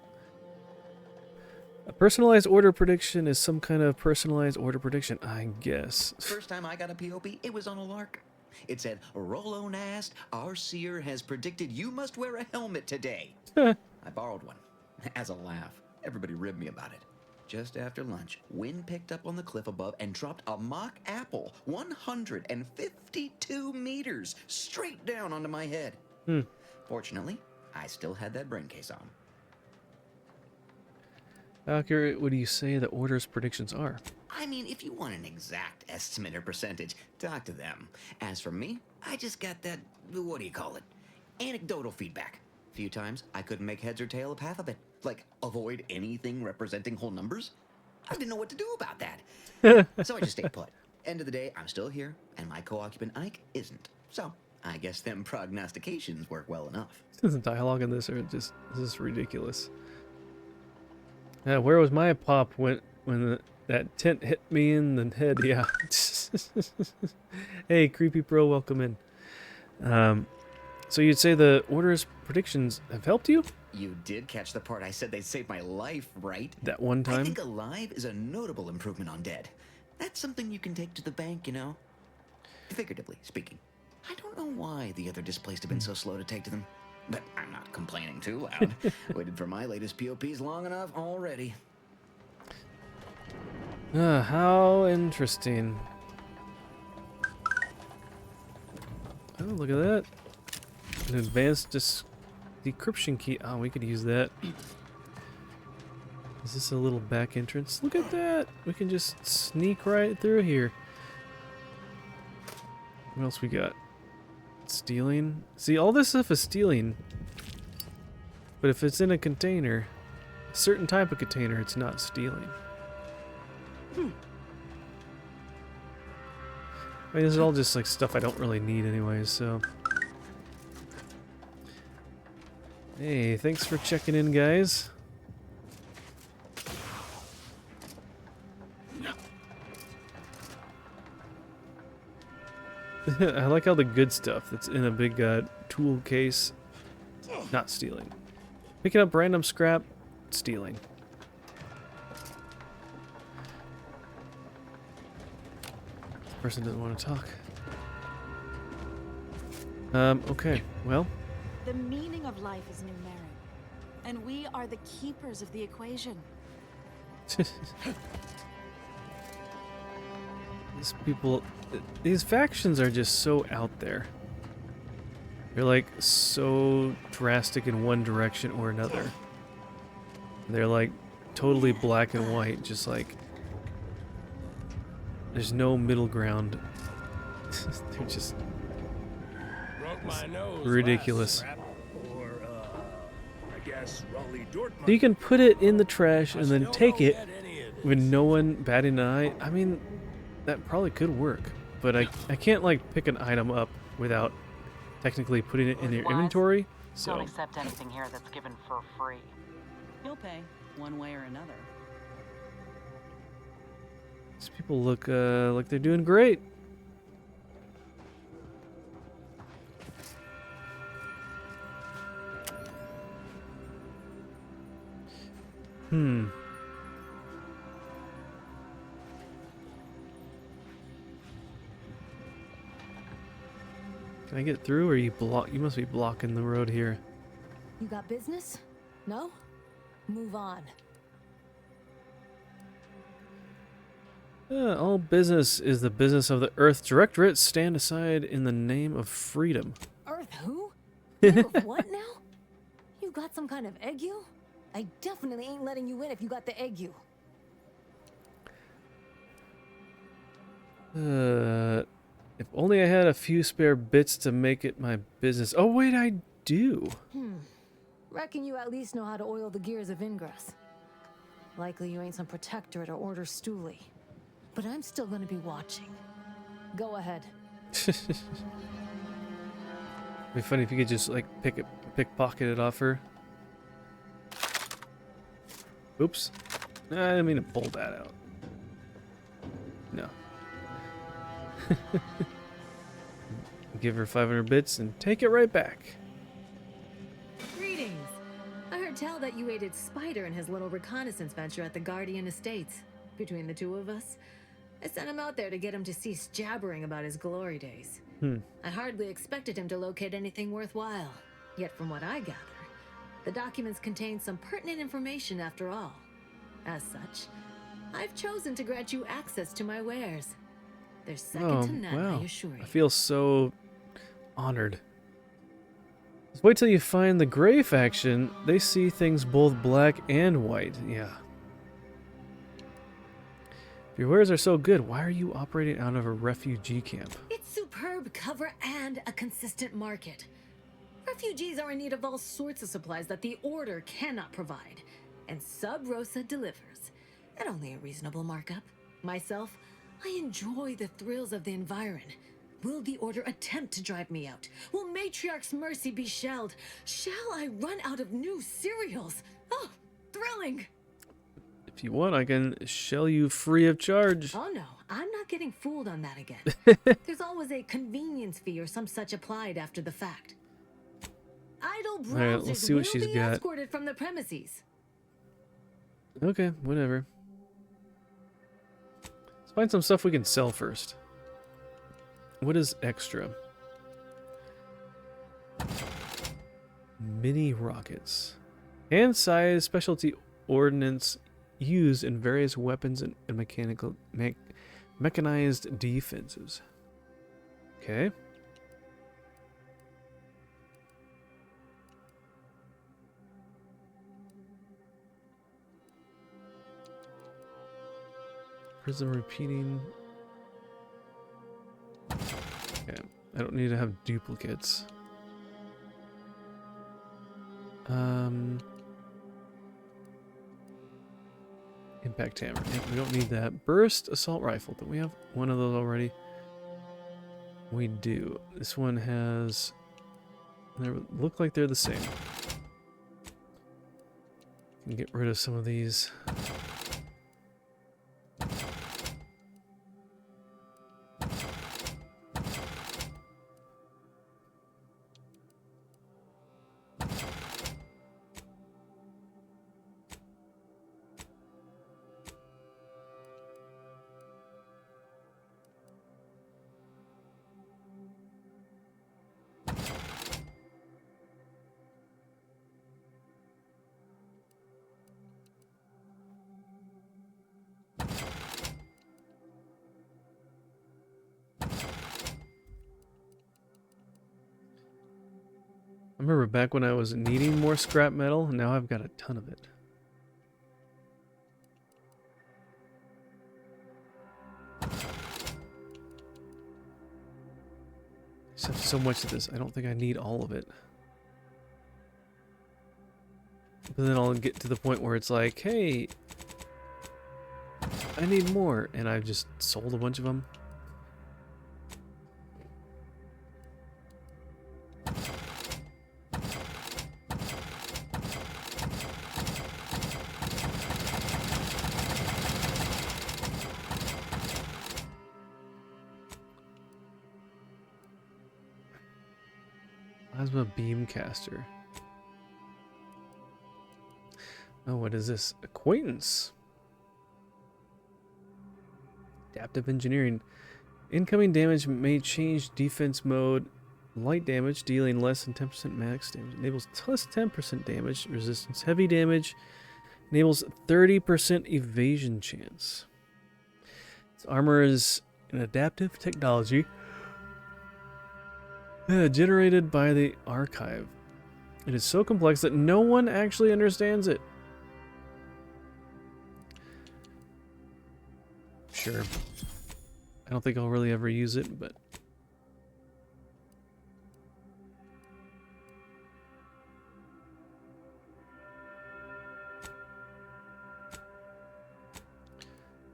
A personalized order prediction is some kind of personalized order prediction, I guess. First time I got a POP, it was on a lark. It said, Rolo Nast, our seer has predicted you must wear a helmet today. I borrowed one. As a laugh. Everybody ribbed me about it. Just after lunch, wind picked up on the cliff above and dropped a mock apple 152 meters straight down onto my head. Fortunately, I still had that brain case on. How accurate would you say the order's predictions are? I mean, if you want an exact estimate or percentage, talk to them. As for me, I just got that, what do you call it? Anecdotal feedback. A few times, I couldn't make heads or tail of half of it. Like, avoid anything representing whole numbers? I didn't know what to do about that. So I just stayed put. End of the day, I'm still here, and my co-occupant Ike isn't. So, I guess them prognostications work well enough. There's a dialogue in this, or this is ridiculous. Yeah, where was my pop when that tent hit me in the head? Yeah. Hey, Creepy Pro, welcome in. So you'd say the Order's predictions have helped you? You did catch the part I said they'd save my life, right? That one time? I think alive is a notable improvement on dead. That's something you can take to the bank, you know? Figuratively speaking. I don't know why the other displaced have been so slow to take to them. But I'm not complaining too loud. Waited for my latest POPs long enough already. How interesting. Oh, look at that. An advanced decryption key. Oh, we could use that. Is this a little back entrance? Look at that. We can just sneak right through here. What else we got? Stealing. See, all this stuff is stealing. But if it's in a container, a certain type of container, it's not stealing. I mean, this is all just like stuff I don't really need anyways, so. Hey, thanks for checking in, guys. I like how the good stuff that's in a big tool case, not stealing. Picking up random scrap, stealing. This person doesn't want to talk. Okay, well. The meaning of life is numeric, and we are the keepers of the equation. These factions are just so out there. They're like so drastic in one direction or another. They're like totally black and white, just like there's no middle ground. They're just ridiculous. So you can put it in the trash and then take it with no one batting an eye. I mean, that probably could work, but I can't like pick an item up without technically putting it in your inventory. So don't accept anything here that's given for free. You'll pay one way or another. these people look like they're doing great. Can I get through, or you block? You must be blocking the road here. You got business? No? Move on. All business is the business of the Earth Directorate. Stand aside in the name of freedom. Earth who? Name of what now? You got some kind of ague? I definitely ain't letting you in if you got the ague. If only I had a few spare bits to make it my business. Oh wait, I do. Reckon you at least know how to oil the gears of ingress. Likely you ain't some protectorate or order stoolie. But I'm still gonna be watching. Go ahead. It'd be funny if you could just like pickpocket it off her. Oops. I didn't mean to pull that out. No. Give her 500 bits and take it right back. Greetings. I heard tell that you aided Spider in his little reconnaissance venture at the Guardian Estates. Between the two of us, I sent him out there to get him to cease jabbering about his glory days. I hardly expected him to locate anything worthwhile. Yet from what I gather, the documents contain some pertinent information after all. As such, I've chosen to grant you access to my wares. They're second to none, I assure you. I feel so honored. Just wait till you find the Gray faction. They see things both black and white. Yeah. If your wares are so good, why are you operating out of a refugee camp? It's superb cover and a consistent market. Refugees are in need of all sorts of supplies that the Order cannot provide. And Sub Rosa delivers. At only a reasonable markup. Myself, I enjoy the thrills of the environ. Will the Order attempt to drive me out? Will Matriarch's mercy be shelled? Shall I run out of new cereals? Oh, thrilling! If you want, I can shell you free of charge. Oh no, I'm not getting fooled on that again. There's always a convenience fee or some such applied after the fact. Idle browsers Alright, let's see what will she's be got. escorted from the premises. Okay, whatever. Let's find some stuff we can sell first. What is extra? Mini rockets. Hand-sized specialty ordnance used in various weapons and mechanized defenses. Okay. Prism repeating. Okay, I don't need to have duplicates. Impact hammer. Yep, we don't need that. Burst assault rifle. Don't we have one of those already? We do. This one has. They look like they're the same. Get rid of some of these. I remember back when I was needing more scrap metal, now I've got a ton of it. I just have so much of this, I don't think I need all of it. But then I'll get to the point where it's like, hey, I need more, and I've just sold a bunch of them. Plasma beam caster. Oh, what is this? Acquaintance. Adaptive engineering. Incoming damage may change defense mode. Light damage, dealing less than 10% max damage. Enables plus 10% damage resistance. Heavy damage enables 30% evasion chance. Its armor is an adaptive technology generated by the archive. It is so complex that no one actually understands it. Sure. I don't think I'll really ever use it, but...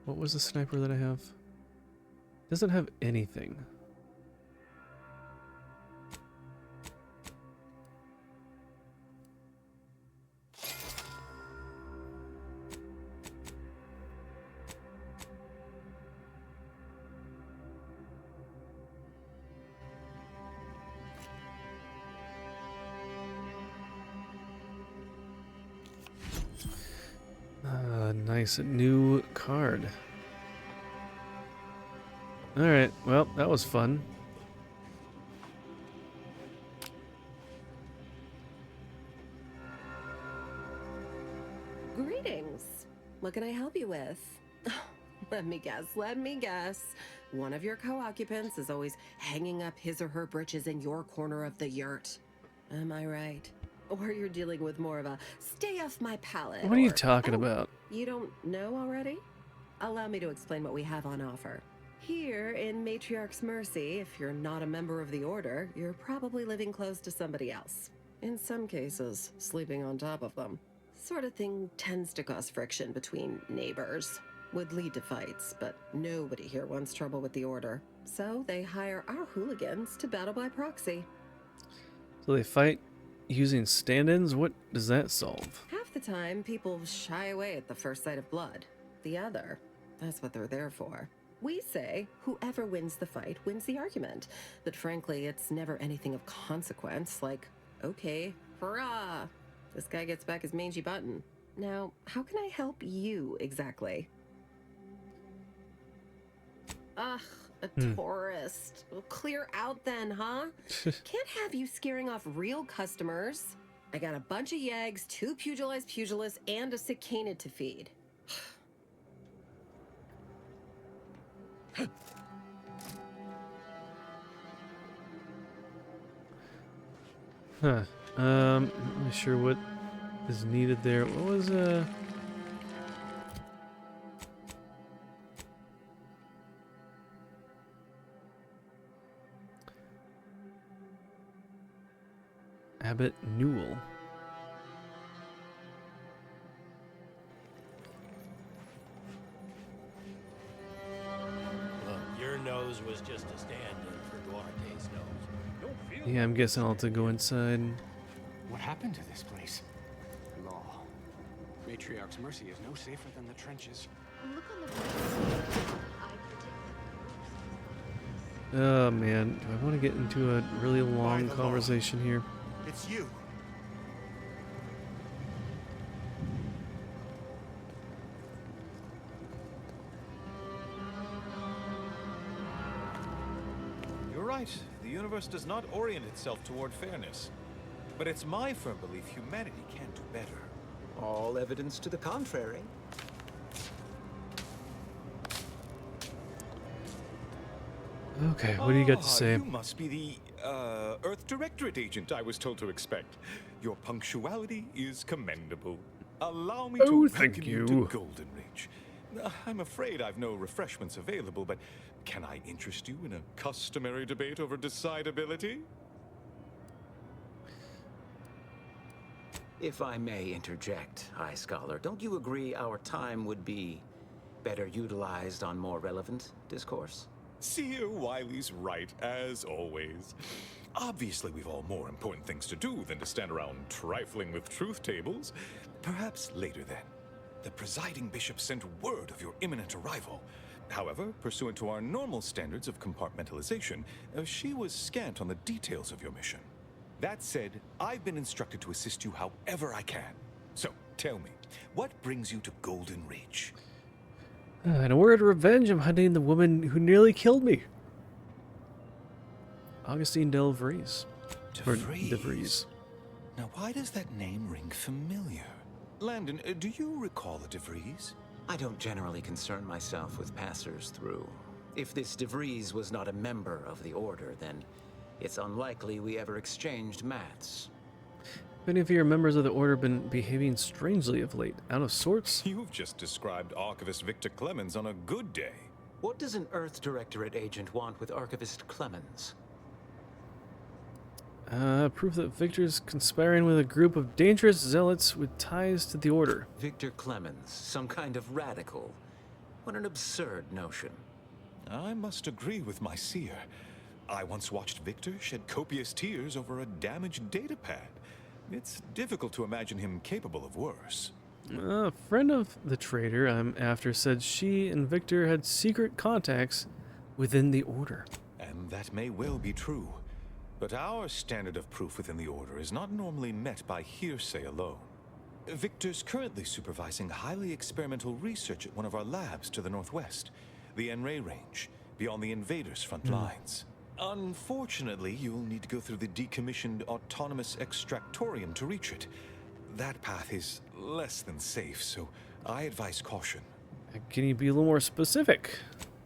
What was the sniper that I have? Doesn't have anything. Nice new card. Alright, well, that was fun. Greetings. What can I help you with? Let me guess. One of your co-occupants is always hanging up his or her britches in your corner of the yurt. Am I right? Or you're dealing with more of a stay off my pallet. What are you talking about? You don't know already? Allow me to explain what we have on offer. Here in Matriarch's Mercy, if you're not a member of the Order, you're probably living close to somebody else. In some cases, sleeping on top of them. Sort of thing tends to cause friction between neighbors. Would lead to fights, but nobody here wants trouble with the Order. So they hire our hooligans to battle by proxy. So they fight using stand-ins? What does that solve? Half the time, people shy away at the first sight of blood. The other, that's what they're there for. We say whoever wins the fight wins the argument. But frankly, it's never anything of consequence, like, okay, hurrah! This guy gets back his mangy button. Now, how can I help you exactly? Ugh, a tourist. Well, clear out then, huh? Can't have you scaring off real customers. I got a bunch of yeggs, 2 pugilized pugilists, and a cicada to feed. Huh. I'm not sure what is needed there. What was Abbott Newell. Look, your nose was just a stand-in for Duarte's nose. Don't feel Yeah, I'm guessing I'll have to go inside. What happened to this place? Law. Matriarch's Mercy is no safer than the trenches. Look on the bright side. Oh man, do I want to get into a really long conversation here? It's you. You're right. The universe does not orient itself toward fairness. But it's my firm belief humanity can do better. All evidence to the contrary. Okay, what do you got to say? You must be the, Earth Directorate agent I was told to expect. Your punctuality is commendable. Allow me to thank welcome you. to Golden Ridge. I'm afraid I've no refreshments available, but can I interest you in a customary debate over decidability? If I may interject, High Scholar, don't you agree our time would be better utilized on more relevant discourse? Seer Wiley's right, as always. Obviously, we've all more important things to do than to stand around trifling with truth tables. Perhaps later then. The presiding bishop sent word of your imminent arrival. However, pursuant to our normal standards of compartmentalization, she was scant on the details of your mission. That said, I've been instructed to assist you however I can. So, tell me, what brings you to Golden Ridge? In a word of revenge, I'm hunting the woman who nearly killed me. Augustine DeVries. DeVries. Now, why does that name ring familiar? Landon, do you recall a DeVries? I don't generally concern myself with passers-through. If this DeVries was not a member of the Order, then it's unlikely we ever exchanged mats. Many of your members of the Order have been behaving strangely of late, out of sorts. You've just described Archivist Victor Clemens on a good day. What does an Earth Directorate agent want with Archivist Clemens? Proof that Victor's conspiring with a group of dangerous zealots with ties to the Order. Victor Clemens, some kind of radical. What an absurd notion. I must agree with my seer. I once watched Victor shed copious tears over a damaged datapad. It's difficult to imagine him capable of worse. A friend of the traitor I'm after said she and Victor had secret contacts within the Order. And that may well be true. But our standard of proof within the Order is not normally met by hearsay alone. Victor's currently supervising highly experimental research at one of our labs to the northwest, the Enray Range, beyond the invaders' front lines. Unfortunately, you'll need to go through the decommissioned autonomous extractorium to reach it. That path is less than safe, so I advise caution. Can you be a little more specific?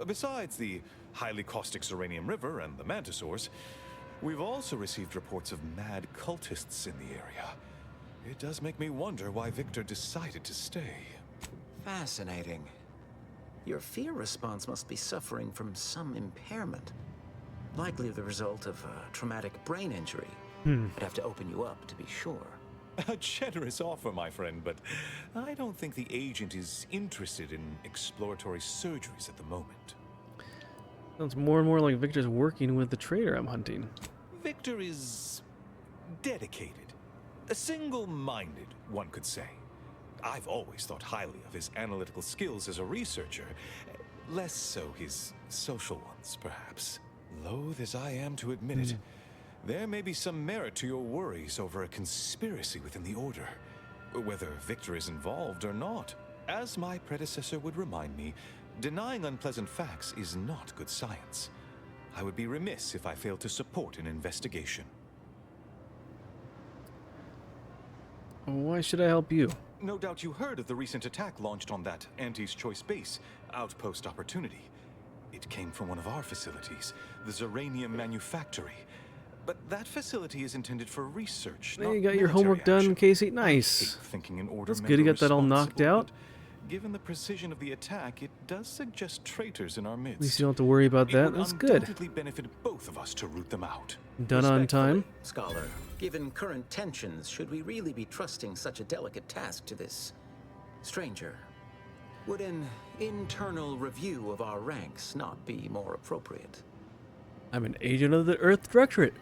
Besides the highly caustic Serenium River and the Mantisaurs, we've also received reports of mad cultists in the area. It does make me wonder why Victor decided to stay. Fascinating. Your fear response must be suffering from some impairment. Likely the result of a traumatic brain injury. I'd have to open you up to be sure. A generous offer, my friend, but I don't think the agent is interested in exploratory surgeries at the moment. Sounds more and more like Victor's working with the traitor I'm hunting. Victor is dedicated. Single-minded, one could say. I've always thought highly of his analytical skills as a researcher. Less so his social ones, perhaps. Loath as I am to admit it, there may be some merit to your worries over a conspiracy within the Order. Whether Victor is involved or not. As my predecessor would remind me, denying unpleasant facts is not good science. I would be remiss if I failed to support an investigation. Why should I help you? No doubt you heard of the recent attack launched on that Anti's Choice base, Outpost Opportunity. It came from one of our facilities, the Zeranium Manufactory. But that facility is intended for research, Hey, not you got your military homework done, action. Casey? I Nice. hate thinking an Order That's good, you member got that all knocked responsible, out. but given the precision of the attack, it does suggest traitors in our midst. At least you don't have to worry about that. That's It would good. undoubtedly benefit both of us to root them out. Done on time. Scholar, given current tensions, should we really be trusting such a delicate task to this stranger? Would an internal review of our ranks not be more appropriate? I'm an agent of the Earth Directorate.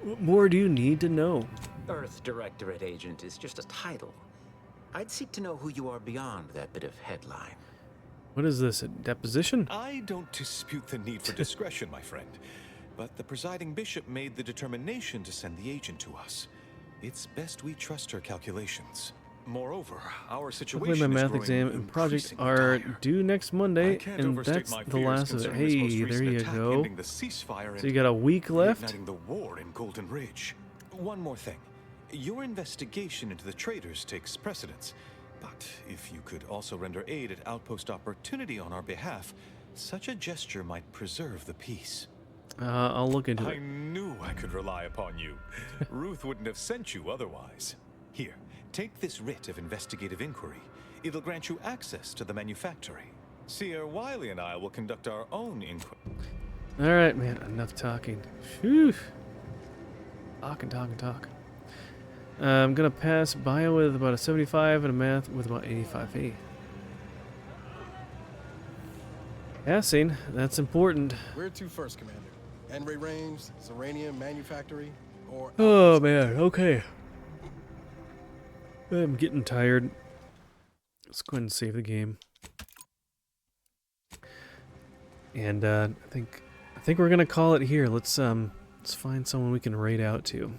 What more do you need to know? Earth Directorate agent is just a title. I'd seek to know who you are beyond that bit of headline. What is this, a deposition? I don't dispute the need for discretion, my friend. But the presiding bishop made the determination to send the agent to us. It's best we trust her calculations. Moreover, our situation Hopefully my is math growing exam and project increasingly are dire. due next Monday, Can't and overstate that's my the fears last of it. concerning this most Hey, there recent you attack, go. ending the ceasefire So and you got a week left? reigniting the war in Golden Ridge. One more thing. Your investigation into the traitors takes precedence. But if you could also render aid at Outpost Opportunity on our behalf, such a gesture might preserve the peace. I'll look into I it. knew I could rely upon you. Ruth wouldn't have sent you otherwise. Here, take this writ of investigative inquiry. It'll grant you access to the manufactory. Seer Wiley and I will conduct our own inquiry. Alright, man, enough talking. Phew. Talk. I'm gonna pass bio with about a 75 and a math with about 85. Passing, that's important. Where to first, Commander? N-ray range, Zeranium manufactory, or... Oh man, okay. I'm getting tired. Let's go ahead and save the game. And I think we're gonna call it here. Let's find someone we can raid out to.